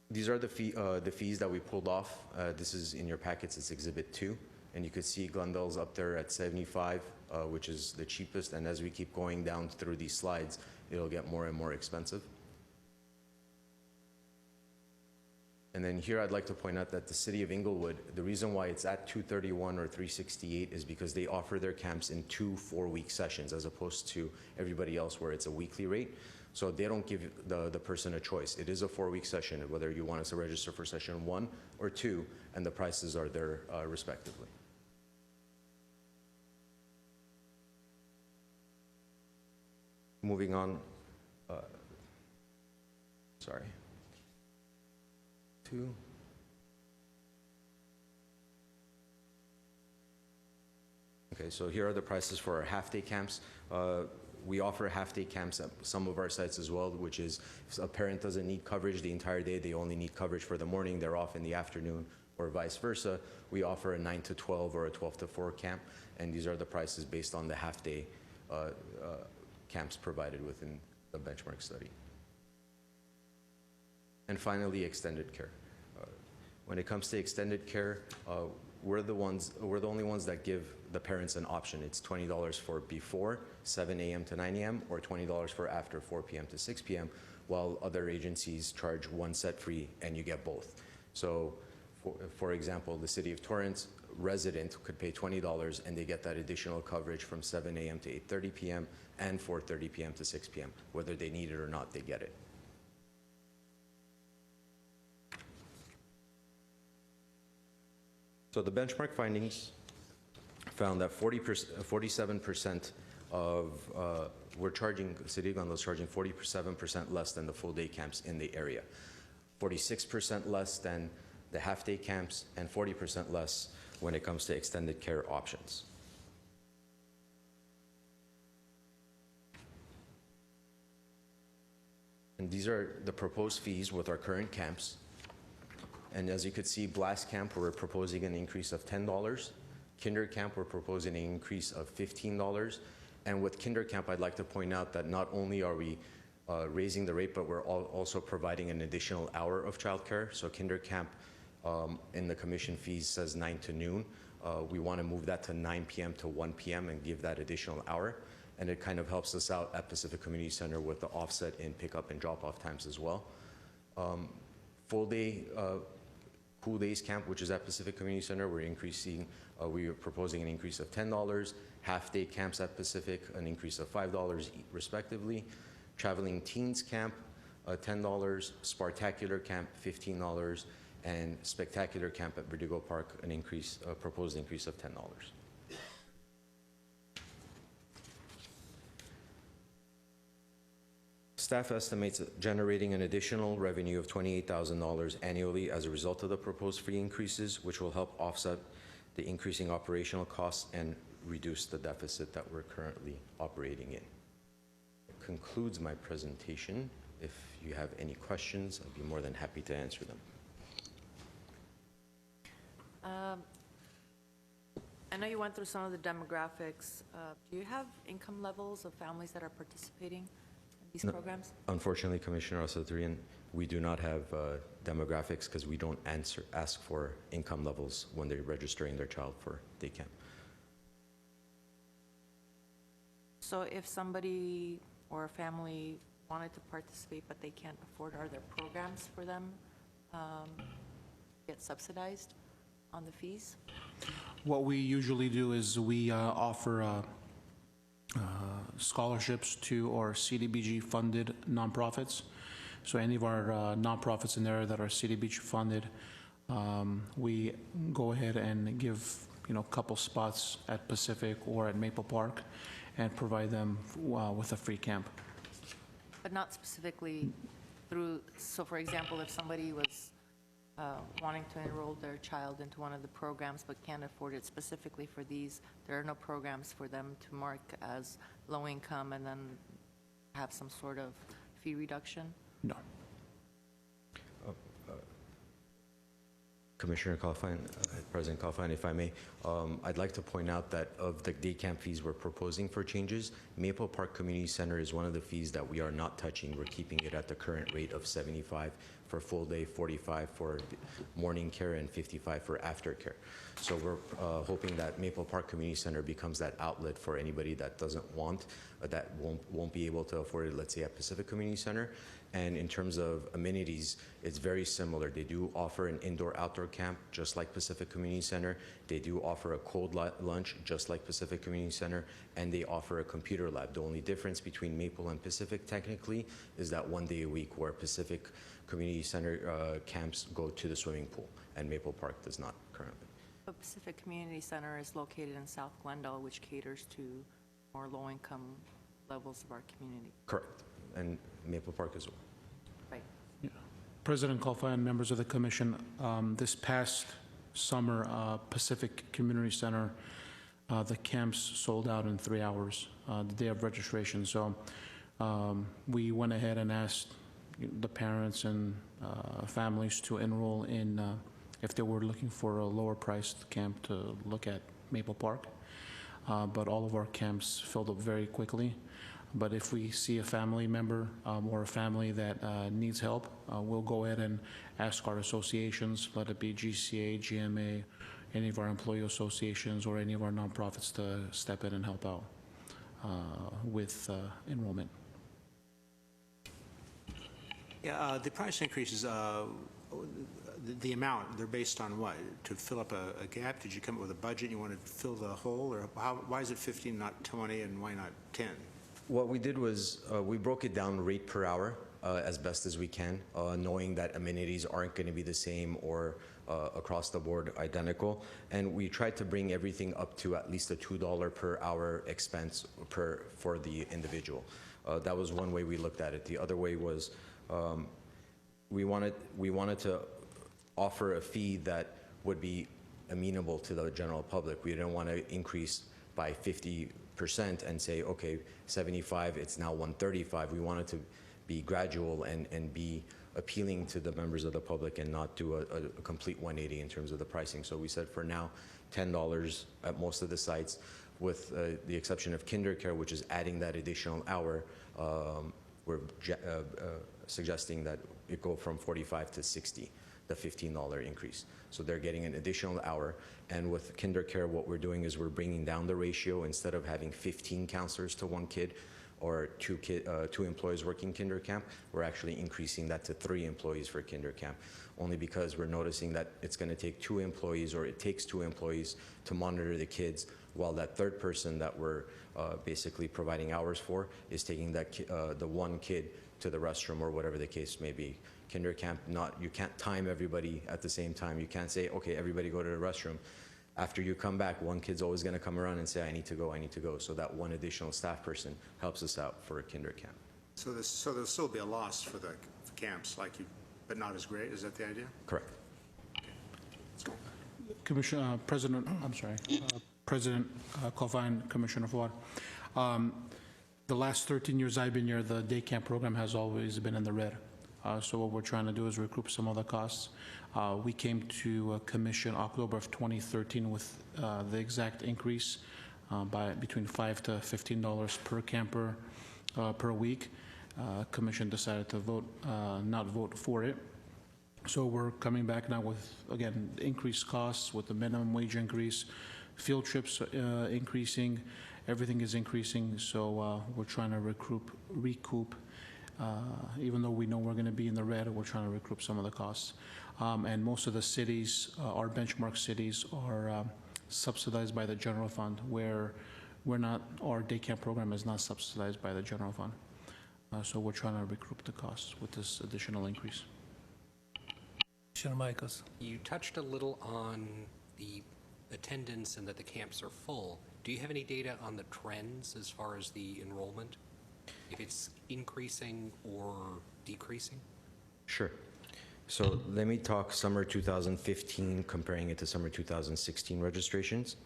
[SPEAKER 9] these are the fees that we pulled off. This is in your packets, it's Exhibit 2. And you could see Glendale's up there at 75, which is the cheapest. And as we keep going down through these slides, it'll get more and more expensive. And then here I'd like to point out that the city of Inglewood, the reason why it's at $231 or $368 is because they offer their camps in 2 4-week sessions, as opposed to everybody else where it's a weekly rate. So they don't give the person a choice. It is a 4-week session, whether you want us to register for session 1 or 2, and the prices are there respectively. Moving on, sorry. 2. Okay, so here are the prices for our half-day camps. We offer half-day camps at some of our sites as well, which is if a parent doesn't need coverage the entire day, they only need coverage for the morning, they're off in the afternoon, or vice versa. We offer a 9 to 12 or a 12 to 4 camp, and these are the prices based on the half-day camps provided within the benchmark study. And finally, extended care. When it comes to extended care, we're the only ones that give the parents an option. It's $20 for before 7 a.m. to 9 a.m. or $20 for after 4 p.m. to 6 p.m., while other agencies charge one set free and you get both. So, for example, the City of Torrance resident could pay $20 and they get that additional coverage from 7 a.m. to 8:30 p.m. and 4:30 p.m. to 6 p.m. Whether they need it or not, they get it. So the benchmark findings found that 47% of, City of Glendale is charging 47% less than the full day camps in the area, 46% less than the half day camps, and 40% less when it comes to extended care options. And these are the proposed fees with our current camps. And as you could see, Blast Camp, we're proposing an increase of $10. Kinder Camp, we're proposing an increase of $15. And with Kinder Camp, I'd like to point out that not only are we raising the rate, but we're also providing an additional hour of childcare. So Kinder Camp in the commission fees says 9 to noon. We want to move that to 9 p.m. to 1 p.m. and give that additional hour. And it kind of helps us out at Pacific Community Center with the offset in pickup and drop-off times as well. Full day Cool Days Camp, which is at Pacific Community Center, we are proposing an increase of $10. Half day camps at Pacific, an increase of $5 respectively. Traveling Teens Camp, $10. Spartacular Camp, $15. And Spectacular Camp at Verdugo Park, a proposed increase of $10. Staff estimates generating an additional revenue of $28,000 annually as a result of the proposed fee increases, which will help offset the increasing operational costs and reduce the deficit that we're currently operating in. That concludes my presentation. If you have any questions, I'd be more than happy to answer them.
[SPEAKER 6] I know you went through some of the demographics. Do you have income levels of families that are participating in these programs?
[SPEAKER 9] Unfortunately, Commissioner Asadrian, we do not have demographics because we don't ask for income levels when they're registering their child for day camp.
[SPEAKER 6] So if somebody or a family wanted to participate but they can't afford, are there programs for them get subsidized on the fees?
[SPEAKER 5] What we usually do is we offer scholarships to our CDBG-funded nonprofits. So any of our nonprofits in there that are CDBG funded, we go ahead and give a couple spots at Pacific or at Maple Park and provide them with a free camp.
[SPEAKER 6] But not specifically through, so for example, if somebody was wanting to enroll their child into one of the programs but can't afford it specifically for these, there are no programs for them to mark as low income and then have some sort of fee reduction?
[SPEAKER 5] No.
[SPEAKER 9] Commissioner Calfine, President Calfine, if I may, I'd like to point out that of the day camp fees we're proposing for changes, Maple Park Community Center is one of the fees that we are not touching. We're keeping it at the current rate of 75 for full day, 45 for morning care, and 55 for aftercare. So we're hoping that Maple Park Community Center becomes that outlet for anybody that doesn't want, that won't be able to afford it, let's say at Pacific Community Center. And in terms of amenities, it's very similar. They do offer an indoor-outdoor camp, just like Pacific Community Center. They do offer a cold lunch, just like Pacific Community Center, and they offer a computer lab. The only difference between Maple and Pacific, technically, is that 1 day a week, where Pacific Community Center camps go to the swimming pool, and Maple Park does not currently.
[SPEAKER 6] The Pacific Community Center is located in South Glendale, which caters to more low-income levels of our community.
[SPEAKER 9] Correct, and Maple Park as well.
[SPEAKER 6] Right.
[SPEAKER 5] Yeah. President Calfine and members of the commission, this past summer, Pacific Community Center, the camps sold out in 3 hours, the day of registration. So we went ahead and asked the parents and families to enroll in, if they were looking for a lower priced camp, to look at Maple Park. But all of our camps filled up very quickly. But if we see a family member or a family that needs help, we'll go ahead and ask our associations, let it be GCA, GMA, any of our employee associations, or any of our nonprofits, to step in and help out with enrollment.
[SPEAKER 8] Yeah, the price increases, the amount, they're based on what? To fill up a gap? Did you come up with a budget? You want to fill the hole? Or why is it 15, not 20, and why not 10?
[SPEAKER 9] What we did was we broke it down rate per hour as best as we can, knowing that amenities aren't going to be the same or across the board identical. And we tried to bring everything up to at least a $2 per hour expense for the individual. That was one way we looked at it. The other way was we wanted to offer a fee that would be amenable to the general public. We didn't want to increase by 50% and say, okay, 75, it's now 135. We wanted to be gradual and be appealing to the members of the public and not do a complete 180 in terms of the pricing. So we said for now, $10 at most of the sites, with the exception of kinder care, which is adding that additional hour. We're suggesting that it go from 45 to 60, the $15 increase. So they're getting an additional hour. And with kinder care, what we're doing is we're bringing down the ratio. Instead of having 15 counselors to 1 kid or 2 employees working kinder camp, we're actually increasing that to 3 employees for kinder camp, only because we're noticing that it's going to take 2 employees, or it takes 2 employees to monitor the kids, while that third person that we're basically providing hours for is taking that the 1 kid to the restroom or whatever the case may be. Kinder camp, you can't time everybody at the same time. You can't say, okay, everybody go to the restroom. After you come back, 1 kid's always going to come around and say, I need to go, I need to go. So that 1 additional staff person helps us out for a kinder camp.
[SPEAKER 8] So there'll still be a loss for the camps, but not as great. Is that the idea?
[SPEAKER 9] Correct.
[SPEAKER 5] Commissioner, President Calfine, Commissioner Fawad. The last 13 years I've been here, the day camp program has always been in the red. So what we're trying to do is recoup some of the costs. We came to commission October of 2013 with the exact increase by between $5 to $15 per camper per week. Commission decided to not vote for it. So we're coming back now with, again, increased costs with the minimum wage increase, field trips increasing, everything is increasing. So we're trying to recoup. Even though we know we're going to be in the red, we're trying to recoup some of the costs. And most of the cities, our benchmark cities, are subsidized by the general fund, where we're not, our day camp program is not subsidized by the general fund. So we're trying to recoup the costs with this additional increase.
[SPEAKER 1] Commissioner Michaels.
[SPEAKER 4] You touched a little on the attendance and that the camps are full. Do you have any data on the trends as far as the enrollment? If it's increasing or decreasing?
[SPEAKER 9] Sure. So let me talk summer 2015, comparing it to summer 2016 registrations.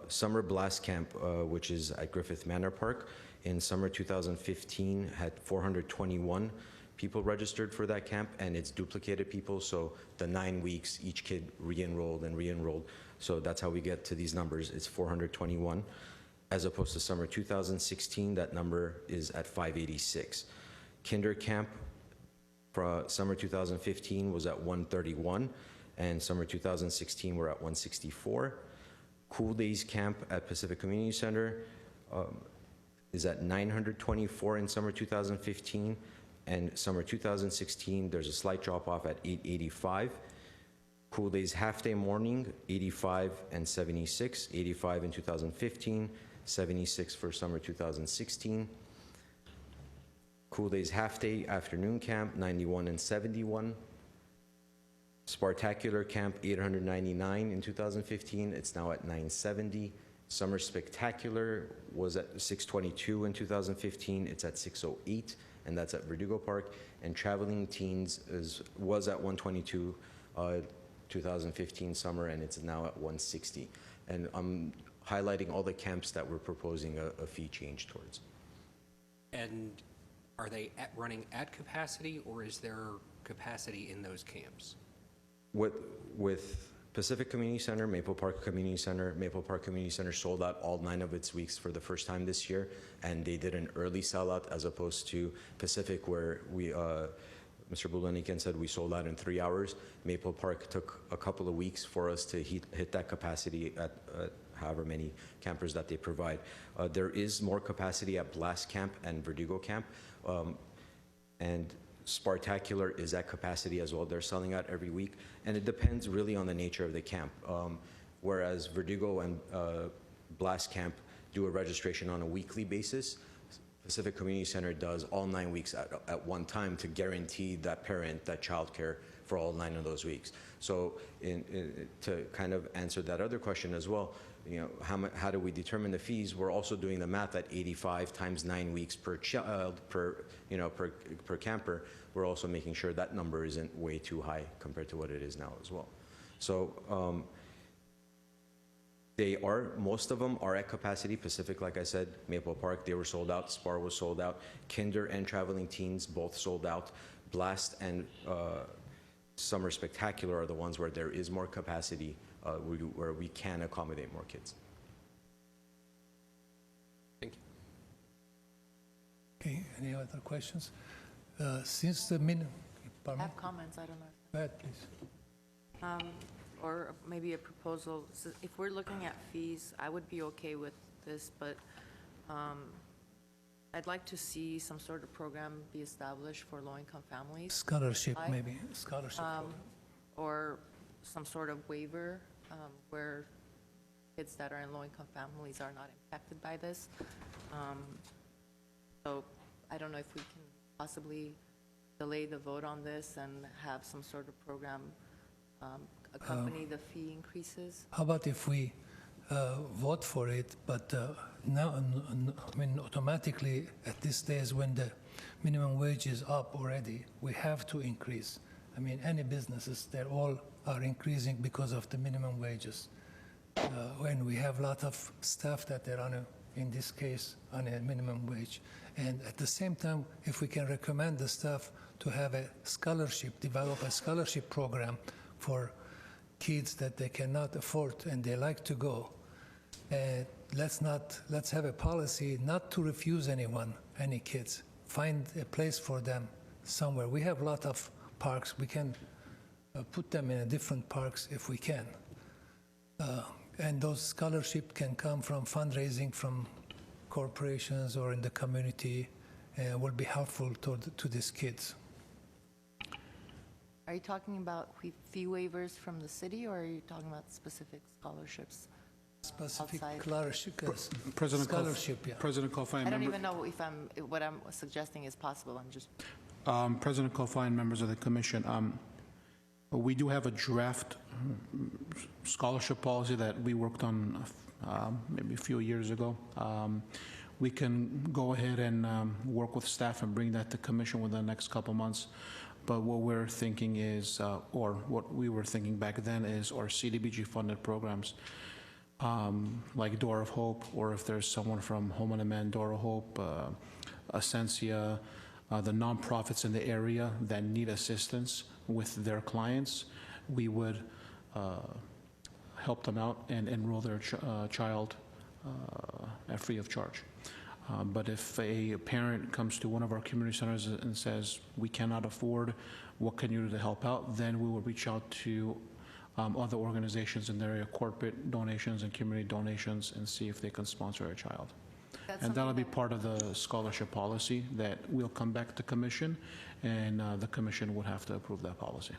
[SPEAKER 9] Summer Blast Camp, which is at Griffith Manor Park, in summer 2015 had 421 people registered for that camp, and it's duplicated people, so the 9 weeks, each kid re-enrolled and re-enrolled. So that's how we get to these numbers. It's 421. As opposed to summer 2016, that number is at 586. Kinder camp for summer 2015 was at 131, and summer 2016 we're at 164. Cool Days camp at Pacific Community Center is at 924 in summer 2015, and summer 2016 there's a slight drop off at 885. Cool Days half day morning, 85 and 76, 85 in 2015, 76 for summer 2016. Cool Days half day afternoon camp, 91 and 71. Spartacular camp, 899 in 2015, it's now at 970. Summer Spectacular was at 622 in 2015, it's at 608, and that's at Verdugo Park. And Traveling Teens was at 122 2015 summer, and it's now at 160. And I'm highlighting all the camps that we're proposing a fee change towards.
[SPEAKER 4] And are they running at capacity, or is there capacity in those camps?
[SPEAKER 9] With Pacific Community Center, Maple Park Community Center sold out all 9 of its weeks for the first time this year, and they did an early sellout as opposed to Pacific, where we, Mr. Bulanikan said we sold out in 3 hours. Maple Park took a couple of weeks for us to hit that capacity at however many campers that they provide. There is more capacity at Blast Camp and Verdugo Camp, and Spartacular is at capacity as well. They're selling out every week, and it depends really on the nature of the camp. Whereas Verdugo and Blast Camp do a registration on a weekly basis, Pacific Community Center does all 9 weeks at one time to guarantee that parent that childcare for all 9 of those weeks. So to kind of answer that other question as well, you know, how do we determine the fees? We're also doing the math at 85 times 9 weeks per child per camper. We're also making sure that number isn't way too high compared to what it is now as well. So most of them are at capacity. Pacific, like I said, Maple Park, they were sold out. Spar was sold out. Kinder and Traveling Teens both sold out. Blast and Summer Spectacular are the ones where there is more capacity, where we can accommodate more kids.
[SPEAKER 4] Thank you.
[SPEAKER 1] Okay, any other questions? Since the minimum,
[SPEAKER 6] I have comments, I don't know.
[SPEAKER 1] go ahead, please.
[SPEAKER 6] Or maybe a proposal. So if we're looking at fees, I would be okay with this, but I'd like to see some sort of program be established for low-income families.
[SPEAKER 1] Scholarship, maybe, scholarship. program.
[SPEAKER 6] Or some sort of waiver where kids that are in low-income families are not impacted by this. So I don't know if we can possibly delay the vote on this and have some sort of program accompany the fee increases.
[SPEAKER 1] How about if we vote for it, but now, I mean, automatically at this stage when the minimum wage is up already, we have to increase. I mean, any businesses, they all are increasing because of the minimum wages. When we have a lot of staff that they're on in this case, on a minimum wage. And at the same time, if we can recommend the staff to have a scholarship, develop a scholarship program for kids that they cannot afford and they like to go, let's have a policy not to refuse any kids. Find a place for them somewhere. We have a lot of parks. We can put them in different parks if we can. And those scholarships can come from fundraising from corporations or in the community, will be helpful to these kids.
[SPEAKER 6] Are you talking about fee waivers from the city, or are you talking about specific scholarships?
[SPEAKER 1] Specific
[SPEAKER 6] Outside.
[SPEAKER 1] Scholarship, yeah.
[SPEAKER 5] President Kofi,
[SPEAKER 6] I don't even know if what I'm suggesting is possible. I'm just.
[SPEAKER 5] President Kofi and members of the commission, we do have a draft scholarship policy that we worked on maybe a few years ago. We can go ahead and work with staff and bring that to commission within the next couple months. But what we're thinking is, or what we were thinking back then is, our CDBG funded programs like Door of Hope, or if there's someone from Home on Demand, Door of Hope, Ascensia, the nonprofits in the area that need assistance with their clients, we would help them out and enroll their child at free of charge. But if a parent comes to one of our community centers and says, we cannot afford, what can you do to help out, then we will reach out to other organizations in the area, corporate donations and community donations, and see if they can sponsor a child. And that'll be part of the scholarship policy that will come back to commission, and the commission would have to approve that policy.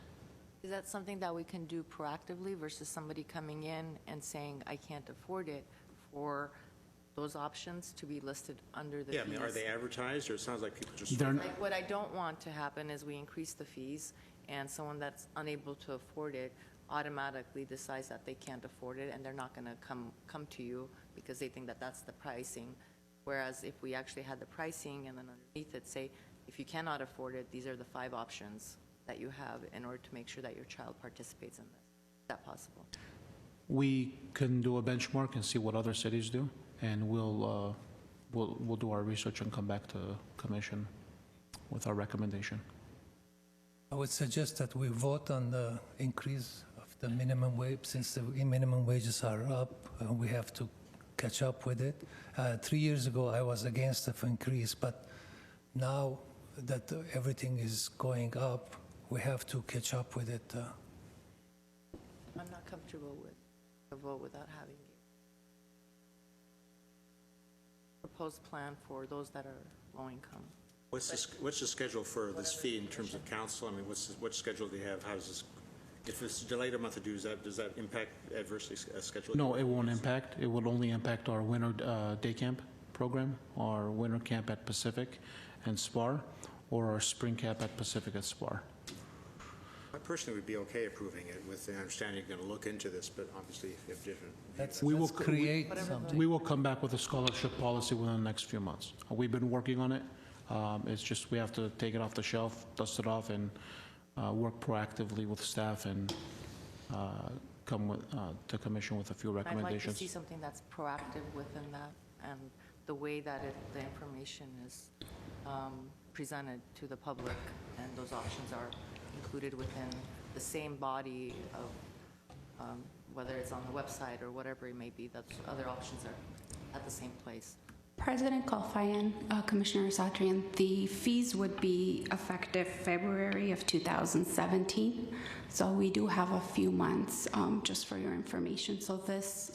[SPEAKER 6] Is that something that we can do proactively versus somebody coming in and saying, I can't afford it, for those options to be listed under the fees?
[SPEAKER 8] Yeah, I mean, are they advertised, or it sounds like people just...
[SPEAKER 6] Like, what I don't want to happen is we increase the fees, and someone that's unable to afford it automatically decides that they can't afford it, and they're not going to come to you because they think that that's the pricing. Whereas if we actually had the pricing and then underneath it say, if you cannot afford it, these are the 5 options that you have in order to make sure that your child participates in this. Is that possible?
[SPEAKER 5] We can do a benchmark and see what other cities do, and we'll do our research and come back to commission with our recommendation.
[SPEAKER 1] I would suggest that we vote on the increase of the minimum wage. Since the minimum wages are up, we have to catch up with it. 3 years ago, I was against the increase, but now that everything is going up, we have to catch up with it.
[SPEAKER 6] I'm not comfortable with a vote without having a proposed plan for those that are low income.
[SPEAKER 8] What's the schedule for this fee in terms of council? I mean, what schedule do you have? How does this, if it's delayed a month or two, does that impact adversely schedule?
[SPEAKER 5] No, it won't impact. It would only impact our winter day camp program, our winter camp at Pacific and SPAR, or our spring camp at Pacific at SPAR.
[SPEAKER 8] I personally would be okay approving it with the understanding you're going to look into this, but obviously if you have different...
[SPEAKER 1] Let's create something.
[SPEAKER 5] We will come back with a scholarship policy within the next few months. We've been working on it. It's just we have to take it off the shelf, dust it off, and work proactively with staff and come with, to commission with a few
[SPEAKER 6] I'd like to
[SPEAKER 5] recommendations.
[SPEAKER 6] see something that's proactive within that, and the way that the information is presented to the public, and those options are included within the same body of, whether it's on the website or whatever it may be, that other options are at the same place.
[SPEAKER 10] President Kalfayan, Commissioner Satrian, the fees would be effective February of 2017. So we do have a few months, just for your information. So this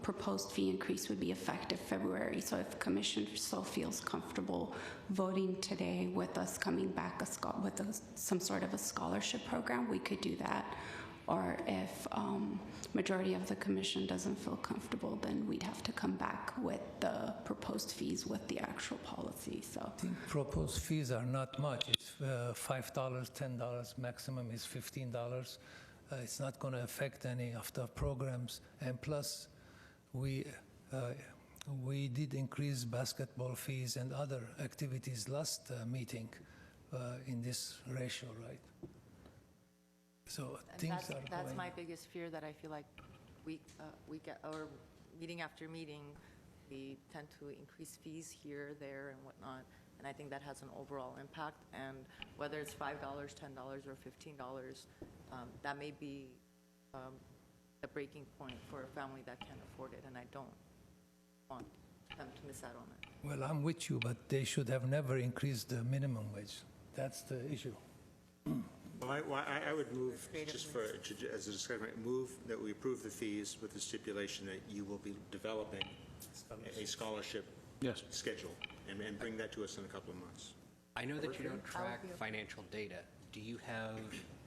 [SPEAKER 10] proposed fee increase would be effective February. So if Commission so feels comfortable voting today with us coming back with some sort of a scholarship program, we could do that. Or if majority of the commission doesn't feel comfortable, then we'd have to come back with the proposed fees with the actual policy. So
[SPEAKER 1] I think proposed fees are not much. It's $5, $10, maximum is $15. It's not going to affect any of the programs. And plus, we did increase basketball fees and other activities last meeting in this ratio, right? So
[SPEAKER 6] And
[SPEAKER 1] things
[SPEAKER 6] that's
[SPEAKER 1] are
[SPEAKER 6] my biggest fear, that I feel like we get, or meeting after meeting, we tend to increase fees here, there, and whatnot, and I think that has an overall impact, and whether it's $5, $10, or $15, that may be a breaking point for a family that can't afford it, and I don't want them to miss out on it.
[SPEAKER 1] Well, I'm with you, but they should have never increased the minimum wage. That's the issue.
[SPEAKER 8] Well, I would move, just for, as a discussion, move that we approve the fees with the stipulation that you will be developing a scholarship
[SPEAKER 5] Yes.
[SPEAKER 8] schedule and bring that to us in a couple of months.
[SPEAKER 4] I know that you don't track financial data. Do you have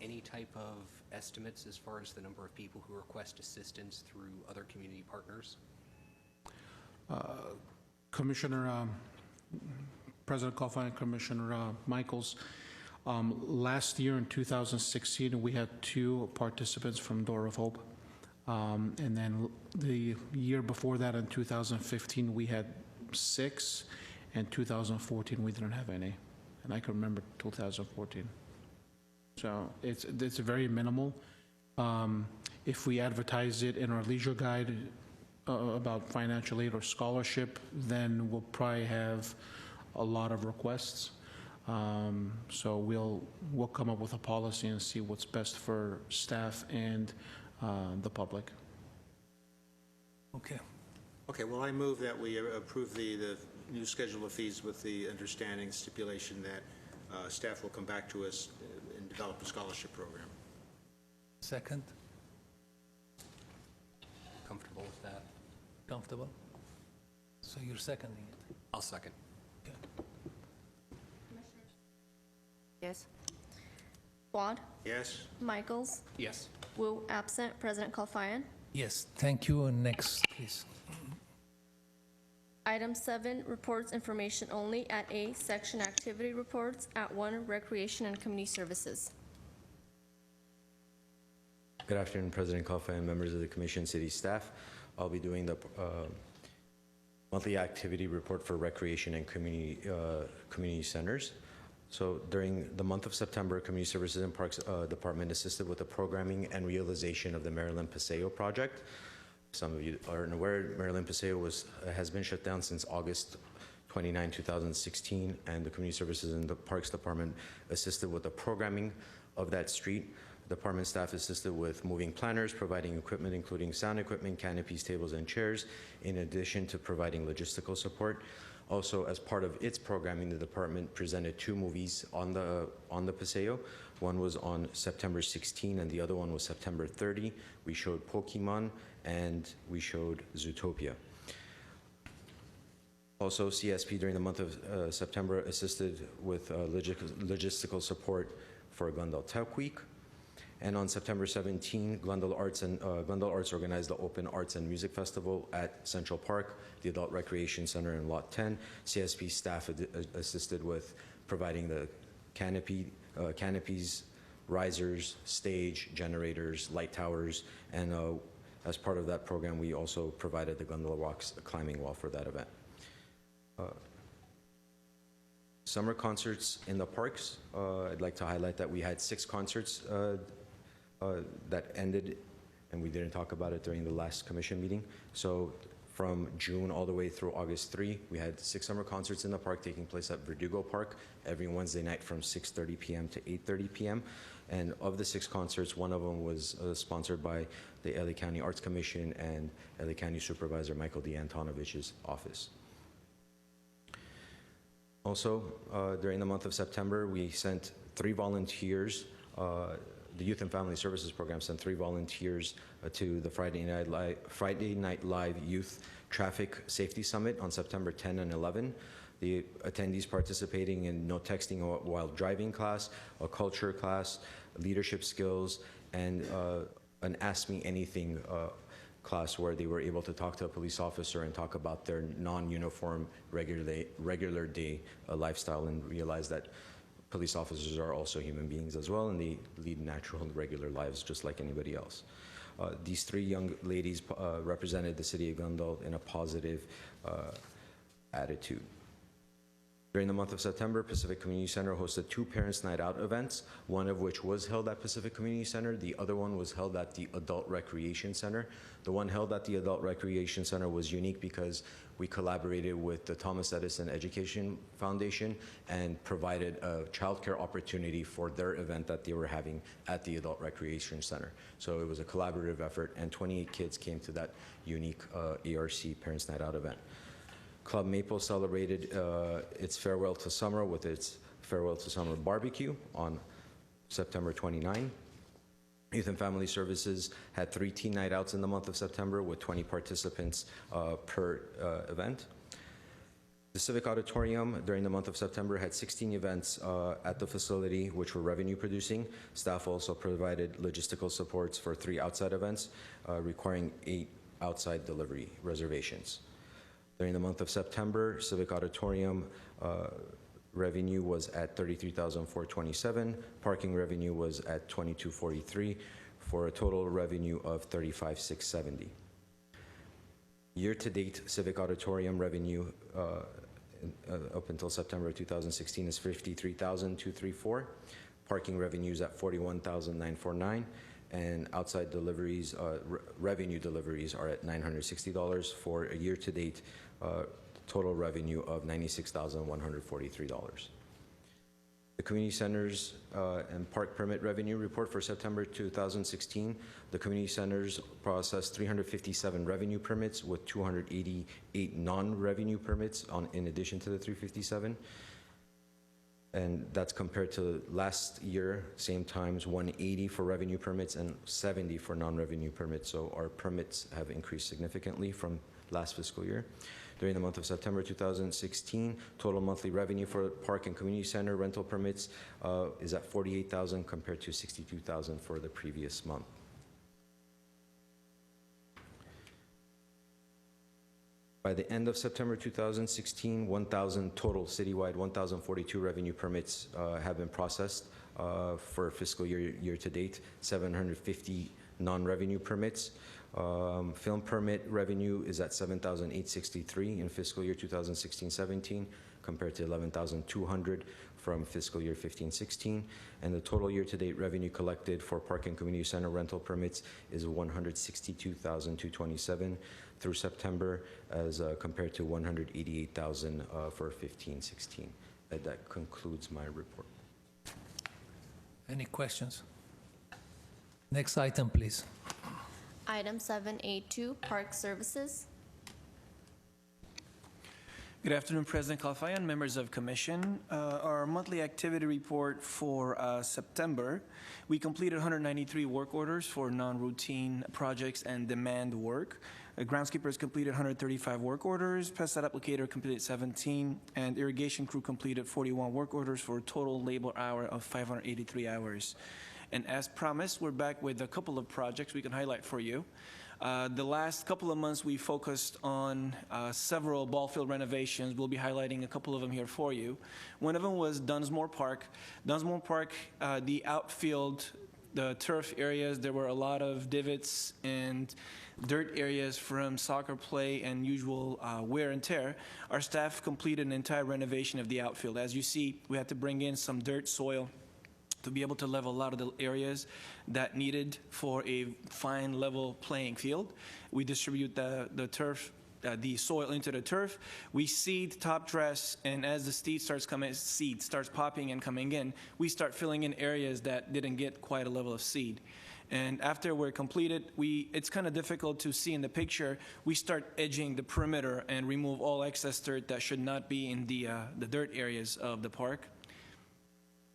[SPEAKER 4] any type of estimates as far as the number of people who request assistance through other community partners?
[SPEAKER 5] Commissioner, President Kalfayan and Commissioner Michaels, last year in 2016, we had 2 participants from Door of Hope. And then the year before that, in 2015, we had 6. And 2014, we didn't have any. And I can remember 2014. So it's very minimal. If we advertise it in our leisure guide, about financial aid or scholarship, then we'll probably have a lot of requests. So we'll come up with a policy and see what's best for staff and the public.
[SPEAKER 1] Okay.
[SPEAKER 8] Okay, well, I move that we approve the new schedule of fees with the understanding stipulation that staff will come back to us and develop a scholarship program.
[SPEAKER 1] Second?
[SPEAKER 4] Comfortable with that?
[SPEAKER 1] Comfortable? So you're seconding it?
[SPEAKER 4] I'll second.
[SPEAKER 1] Okay.
[SPEAKER 6] Yes?
[SPEAKER 2] Wad,
[SPEAKER 8] Yes?
[SPEAKER 2] Michaels,
[SPEAKER 4] Yes.
[SPEAKER 2] Wu absent, President Kalfayan.
[SPEAKER 1] Yes, thank you. And next, please.
[SPEAKER 2] Item 7, reports information only. At A, section activity reports. At 1, recreation and community services.
[SPEAKER 9] Good afternoon, President Kalfa and members of the Commission, city staff. I'll be doing the monthly activity report for recreation and community centers. So during the month of September, Community Services and Parks Department assisted with the programming and realization of the Maryland Paseo project. Some of you aren't aware, Maryland Paseo has been shut down since August 29, 2016, and the Community Services and the Parks Department assisted with the programming of that street. Department staff assisted with moving planners, providing equipment including sound equipment, canopies, tables, and chairs, in addition to providing logistical support. Also, as part of its programming, the department presented 2 movies on the Paseo. One was on September 16 and the other one was September 30. We showed Pokemon and we showed Zootopia. Also, CSP during the month of September assisted with logistical support for Glendale Tech Week. And on September 17, Glendale Arts organized the Open Arts and Music Festival at Central Park, the Adult Recreation Center in Lot 10. CSP staff assisted with providing the canopies, risers, stage, generators, light towers, and as part of that program, we also provided the Glendale Rocks climbing wall for that event. Summer concerts in the parks. I'd like to highlight that we had 6 concerts that ended, and we didn't talk about it during the last commission meeting. So from June all the way through August 3, we had 6 summer concerts in the park taking place at Verdugo Park every Wednesday night from 6:30 p.m. to 8:30 p.m. And of the 6 concerts, one of them was sponsored by the LA County Arts Commission and LA County Supervisor Michael D. Antonovich's office. Also, during the month of September, we sent 3 volunteers. The Youth and Family Services Program sent 3 volunteers to the Friday Night Live Youth Traffic Safety Summit on September 10 and 11. The attendees participating in no texting while driving class, a culture class, leadership skills, and an Ask Me Anything class where they were able to talk to a police officer and talk about their non-uniform regular day lifestyle and realize that police officers are also human beings as well, and they lead natural and regular lives just like anybody else. These 3 young ladies represented the city of Glendale in a positive attitude. During the month of September, Pacific Community Center hosted 2 Parents' Night Out events, one of which was held at Pacific Community Center. The other one was held at the Adult Recreation Center. The one held at the Adult Recreation Center was unique because we collaborated with the Thomas Edison Education Foundation and provided a childcare opportunity for their event that they were having at the Adult Recreation Center. So it was a collaborative effort, and 28 kids came to that unique ARC Parents' Night Out event. Club Maple celebrated its Farewell to Summer with its Farewell to Summer barbecue on September 29. Youth and Family Services had 3 teen night outs in the month of September with 20 participants per event. The Civic Auditorium during the month of September had 16 events at the facility which were revenue producing. Staff also provided logistical supports for 3 outside events requiring 8 outside delivery reservations. During the month of September, Civic Auditorium revenue was at $33,427. Parking revenue was at $22,443 for a total revenue of $35,670. Year-to-date Civic Auditorium revenue up until September of 2016 is $53,234. Parking revenues at $41,949, and outside deliveries, revenue deliveries are at $960 for a year-to-date total revenue of $96,143. The community centers and park permit revenue report for September 2016. The community centers processed 357 revenue permits with 288 non-revenue permits in addition to the 357. And that's compared to last year, same times, 180 for revenue permits and 70 for non-revenue permits. So our permits have increased significantly from last fiscal year. During the month of September 2016, total monthly revenue for park and community center rental permits is at $48,000 compared to $62,000 for the previous month. By the end of September 2016, 1,000 total citywide, 1,042 revenue permits have been processed for fiscal year to date, 750 non-revenue permits. Film permit revenue is at $7,863 in fiscal year 2016-17 compared to $11,200 from fiscal year 15-16, and the total year-to-date revenue collected for park and community center rental permits is $162,227 through September, as compared to $188,000 for 15-16. That concludes my report.
[SPEAKER 1] Any questions? Next item, please.
[SPEAKER 2] Item 7A2, Park Services.
[SPEAKER 11] Good afternoon, President Kalfayan, members of Commission. Our monthly activity report for September, we completed 193 work orders for non-routine projects and demand work. Groundskeepers completed 135 work orders, pesticide applicator completed 17, and irrigation crew completed 41 work orders for a total labor hour of 583 hours. And as promised, we're back with a couple of projects we can highlight for you. The last couple of months, we focused on several ball field renovations. We'll be highlighting a couple of them here for you. One of them was Dunsmore Park. Dunsmore Park, the outfield, the turf areas, there were a lot of divots and dirt areas from soccer play and usual wear and tear. Our staff completed an entire renovation of the outfield. As you see, we had to bring in some dirt, soil, to be able to level a lot of the areas that needed for a fine level playing field. We distribute the turf, the soil into the turf. We seed, top dress, and as the seed starts popping and coming in, we start filling in areas that didn't get quite a level of seed. And after we're completed, it's kind of difficult to see in the picture. We start edging the perimeter and remove all excess dirt that should not be in the dirt areas of the park.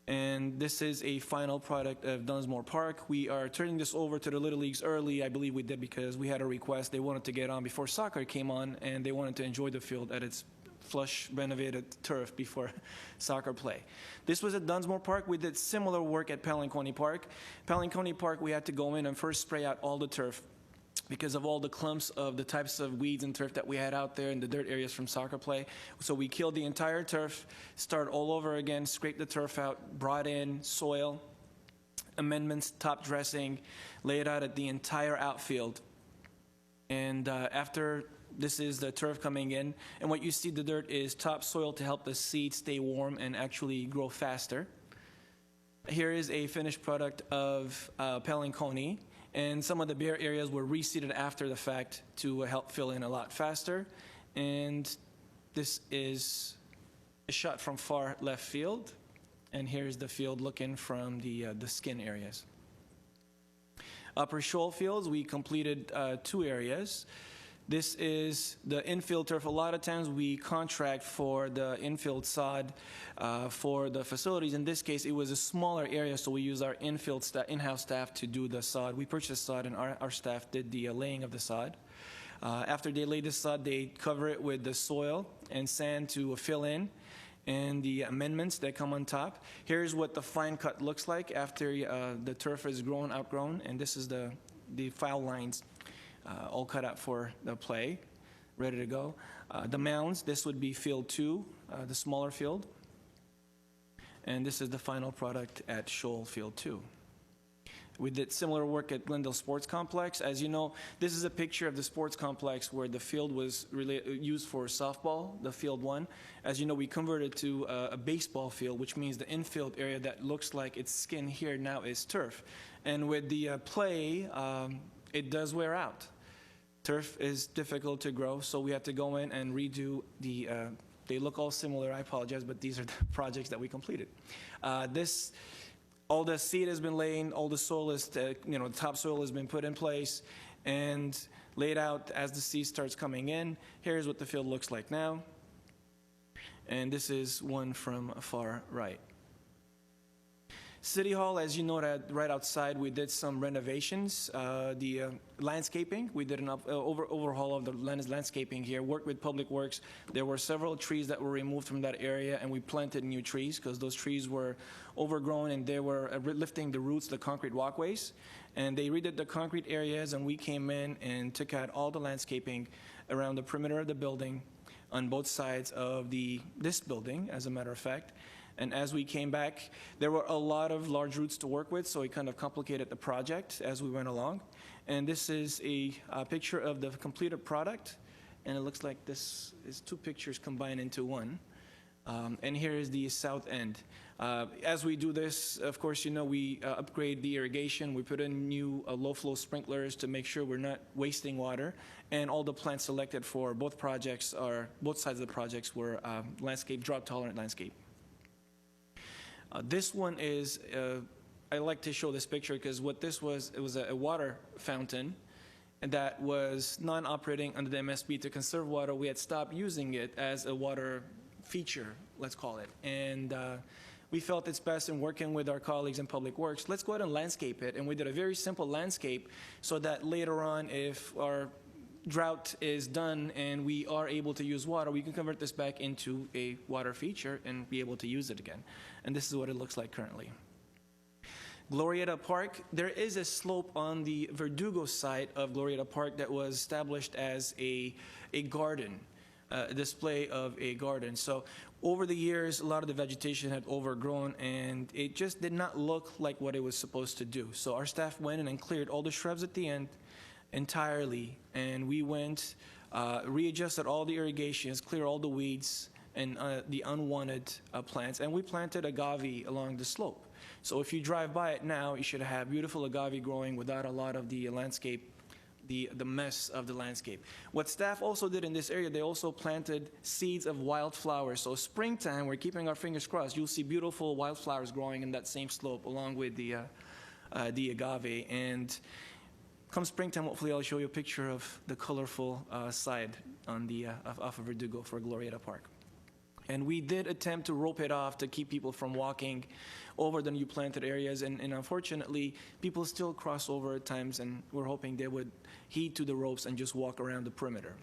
[SPEAKER 11] And this is a final product of Dunsmore Park. We are turning this over to the Little Leagues early. I believe we did because we had a request. They wanted to get on before soccer came on, and they wanted to enjoy the field at its flush renovated turf before soccer play. This was at Dunsmore Park. We did similar work at Palanconi Park. Palanconi Park, we had to go in and first spray out all the turf because of all the clumps of the types of weeds and turf that we had out there in the dirt areas from soccer play. So we killed the entire turf, start all over again, scraped the turf out, brought in soil, amendments, top dressing, lay it out at the entire outfield. And after this is the turf coming in, and what you see the dirt is topsoil to help the seed stay warm and actually grow faster. Here is a finished product of Palanconi. And some of the bare areas were reseeded after the fact to help fill in a lot faster. And this is a shot from far left field. And here's the field looking from the skin areas. Upper Shoal Fields, we completed 2 areas. This is the infield turf. A lot of times we contract for the infield sod for the facilities. In this case, it was a smaller area, so we use our in-house staff to do the sod. We purchased sod, and our staff did the laying of the sod. After they lay the sod, they cover it with the soil and sand to fill in, and the amendments that come on top. Here's what the fine cut looks like after the turf is outgrown, and this is the foul lines. All cut out for the play, ready to go. The mounds, this would be field 2, the smaller field. And this is the final product at Shoal Field 2. We did similar work at Glendale Sports Complex. As you know, this is a picture of the sports complex where the field was used for softball, the field 1. As you know, we converted to a baseball field, which means the infield area that looks like it's skin here now is turf. And with the play, it does wear out. Turf is difficult to grow, so we had to go in and redo the, they look all similar, I apologize, but these are the projects that we completed. All the seed has been laid, all the soil is, the topsoil has been put in place and laid out as the seed starts coming in. Here's what the field looks like now. And this is one from far right. City Hall, as you know, that right outside, we did some renovations. The landscaping, we did an overhaul of the landscaping here, worked with Public Works. There were several trees that were removed from that area, and we planted new trees because those trees were overgrown and they were lifting the roots, the concrete walkways. And they redid the concrete areas, and we came in and took out all the landscaping around the perimeter of the building on both sides of this building, as a matter of fact. And as we came back, there were a lot of large roots to work with, so it kind of complicated the project as we went along. And this is a picture of the completed product, and it looks like this is 2 pictures combined into one. And here is the south end. As we do this, of course, we upgrade the irrigation. We put in new low-flow sprinklers to make sure we're not wasting water. And all the plants selected for both projects both sides of the projects were drought-tolerant landscape. This one is, I like to show this picture because what this was, it was a water fountain that was non-operating under the MSB to conserve water. We had stopped using it as a water feature, let's call it. And we felt it's best in working with our colleagues in Public Works, let's go ahead and landscape it. And we did a very simple landscape so that later on, if our drought is done and we are able to use water, we can convert this back into a water feature and be able to use it again. And this is what it looks like currently. Glorieta Park, there is a slope on the Verdugo side of Glorieta Park that was established as a garden, a display of a garden. So over the years, a lot of the vegetation had overgrown and it just did not look like what it was supposed to do. So our staff went in and cleared all the shrubs at the end entirely, and we went, readjusted all the irrigations, clear all the weeds and the unwanted plants, and we planted agave along the slope. So if you drive by it now, you should have beautiful agave growing without a lot of the landscape, the mess of the landscape. What staff also did in this area, they also planted seeds of wildflowers. So springtime, we're keeping our fingers crossed, you'll see beautiful wildflowers growing in that same slope along with the agave. And come springtime, hopefully I'll show you a picture of the colorful side on the off of Verdugo for Glorieta Park. And we did attempt to rope it off to keep people from walking over the new planted areas, and unfortunately, people still cross over at times, and we're hoping they would heed to the ropes and just walk around the perimeter.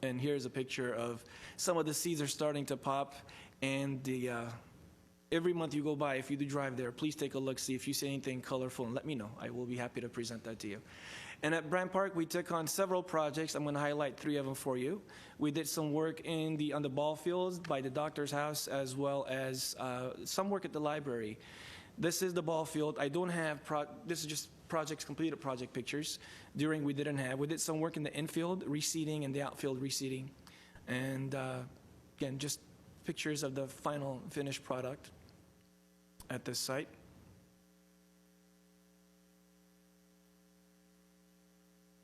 [SPEAKER 11] And here's a picture of some of the seeds are starting to pop, and every month you go by, if you do drive there, please take a look, see if you see anything colorful, and let me know. I will be happy to present that to you. And at Brand Park, we took on several projects. I'm going to highlight 3 of them for you. We did some work on the ball fields by the doctor's house, as well as some work at the library. This is the ball field. I don't have, this is just completed project pictures. We did some work in the infield reseeding and the outfield reseeding. And again, just pictures of the final finished product at this site.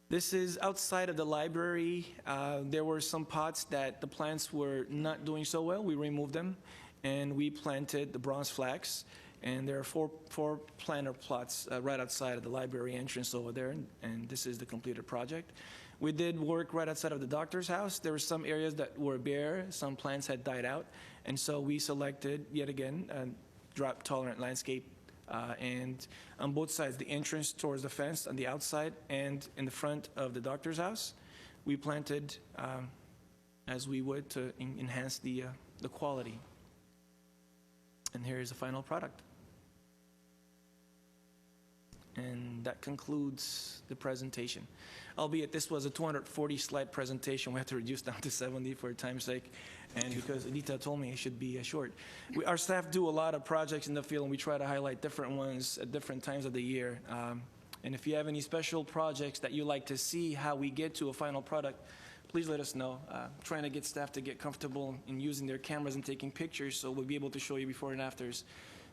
[SPEAKER 11] This is outside of the library. There were some pots that the plants were not doing so well. We removed them, and we planted the bronze flax. And there are four planter plots right outside of the library entrance over there, and this is the completed project. We did work right outside of the doctor's house. There were some areas that were bare, some plants had died out, and so we selected, yet again, a drought-tolerant landscape. And on both sides, the entrance towards the fence on the outside and in the front of the doctor's house, we planted as we would to enhance the quality. And here is the final product. And that that concludes the presentation. Albeit this was a 240-slide presentation, we have to reduce down to 70 for time's sake, and because Anita told me it should be short. Our staff do a lot of projects in the field, and we try to highlight different ones at different times of the year. And if you have any special projects that you like to see how we get to a final product, please let us know. Trying to get staff to get comfortable in using their cameras and taking pictures so we'll be able to show you before and afters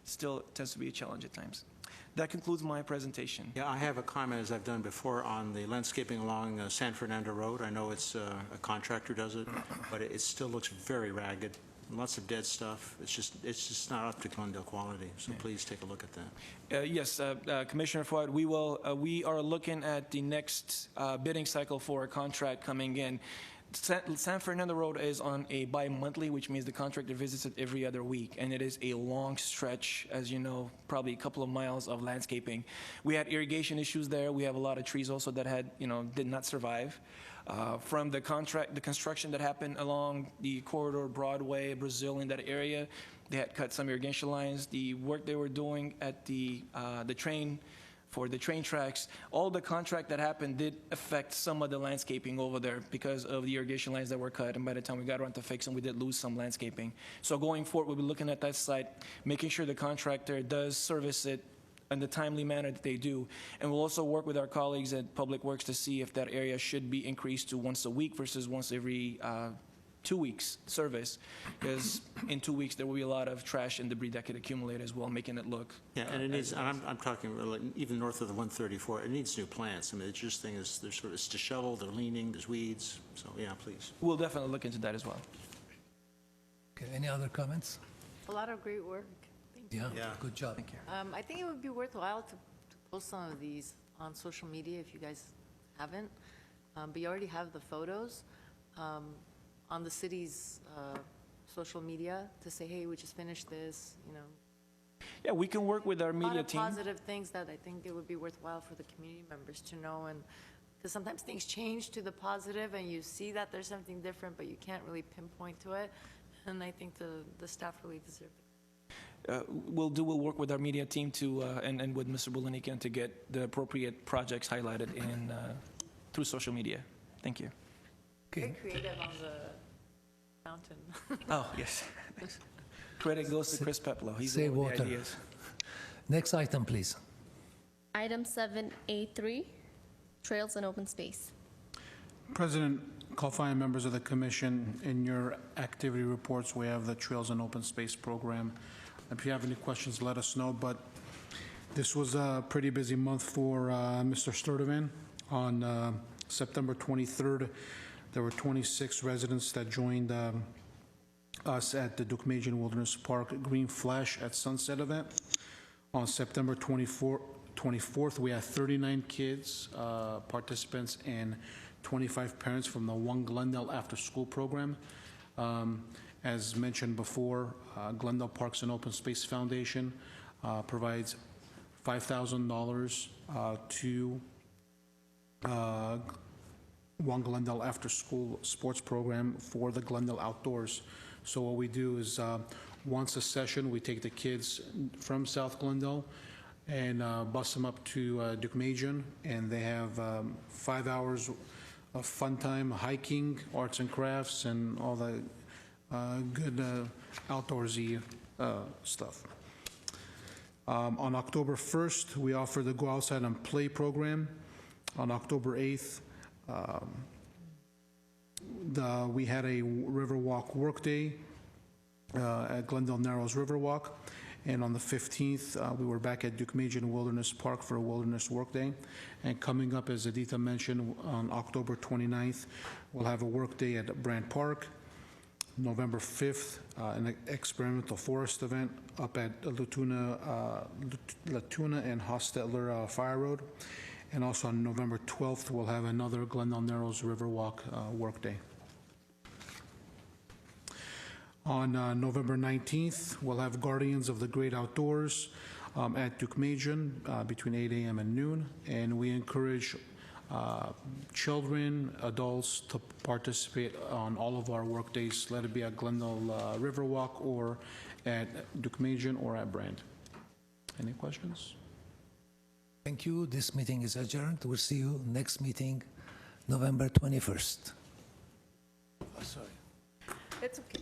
[SPEAKER 11] still tends to be a challenge at times. That concludes my presentation.
[SPEAKER 8] Yeah, I have a comment, as I've done before, on the landscaping along San Fernando Road. I know it's a contractor does it, but it still looks very ragged. Lots of dead stuff. It's just not up to Glendale quality. So please take a look at that.
[SPEAKER 11] Yes, Commissioner Fuad, we are looking at the next bidding cycle for a contract coming in. San Fernando Road is on a bi-monthly, which means the contractor visits it every other week, and it is a long stretch, as you know, probably a couple of miles of landscaping. We had irrigation issues there. We have a lot of trees also that had, did not survive. From the construction that happened along the corridor, Broadway, Brazil, in that area, they had cut some irrigation lines. The work they were doing at the train, for the train tracks, all the contract that happened did affect some of the landscaping over there because of the irrigation lines that were cut, and by the time we got around to fix them, we did lose some landscaping. So going forward, we'll be looking at that site, making sure the contractor does service it in the timely manner that they do. And we'll also work with our colleagues at Public Works to see if that area should be increased to once a week versus once every 2 weeks service, because in 2 weeks there will be a lot of trash and debris that could accumulate as well, making it look.
[SPEAKER 8] Yeah, and it needs, and I'm talking really, even north of the 134, it needs new plants. I mean, it's just thing is, there's sort of, it's disheveled, they're leaning, there's weeds, so yeah, please.
[SPEAKER 11] We'll definitely look into that as well.
[SPEAKER 1] Okay, any other comments?
[SPEAKER 6] A lot of great work. Thank you.
[SPEAKER 1] Yeah, good job.
[SPEAKER 11] Thank you.
[SPEAKER 6] I think it would be worthwhile to post some of these on social media if you guys haven't, but you already have the photos on the city's social media to say, hey, we just finished this,
[SPEAKER 11] Yeah, we can work with our
[SPEAKER 6] A
[SPEAKER 11] media
[SPEAKER 6] lot of
[SPEAKER 11] team.
[SPEAKER 6] positive things that I think it would be worthwhile for the community members to know, and because sometimes things change to the positive and you see that there's something different, but you can't really pinpoint to it, and I think the staff really deserve it.
[SPEAKER 11] We'll work with our media team to, and with Mr. Bulanikan to get the appropriate projects highlighted in, through social media. Thank you.
[SPEAKER 1] Okay,
[SPEAKER 6] Very creative on the mountain.
[SPEAKER 11] Oh, yes. Credit goes to Chris Peplow. He's the
[SPEAKER 1] Save
[SPEAKER 11] one with the
[SPEAKER 1] water.
[SPEAKER 11] ideas.
[SPEAKER 1] next item, please.
[SPEAKER 2] Item 7A3, trails and open space.
[SPEAKER 5] President Kalfai and members of the commission, in your activity reports, we have the Trails and Open Space Program. If you have any questions, let us know, but this was a pretty busy month for Mr. Sturtevant. On September 23rd, there were 26 residents that joined us at the Duke-Majin Wilderness Park Green Flash at Sunset event. On September 24th, we had 39 kids, participants, and 25 parents from the One Glendale after-school program. As mentioned before, Glendale Parks and Open Space Foundation provides $5,000 to One Glendale after-school sports program for the Glendale outdoors. So what we do is once a session, we take the kids from South Glendale and bus them up to Duke-Majin, and they have 5 hours of fun time, hiking, arts and crafts, and all the good outdoorsy stuff. On October 1st, we offer the Go Outside and Play program. On October 8th, we had a Riverwalk workday at Glendale Narrows Riverwalk. And on the 15th, we were back at Duke-Majin Wilderness Park for a Wilderness Workday. And coming up, as Aditya mentioned, on October 29th, we'll have a workday at Brant Park. November 5th, an experimental forest event up at Latuna and Hostetler Fire Road. And also on November 12th, we'll have another Glendale Narrows Riverwalk workday. On November 19th, we'll have Guardians of the Great Outdoors at Duke-Majin between 8 a.m. and noon. And we encourage children, adults to participate on all of our work days, let it be at Glendale Riverwalk or at Duke-Majin or at Brand. Any questions?
[SPEAKER 1] Thank you. This meeting is adjourned. We'll see you next meeting, November 21st. Oh, sorry.
[SPEAKER 6] It's okay.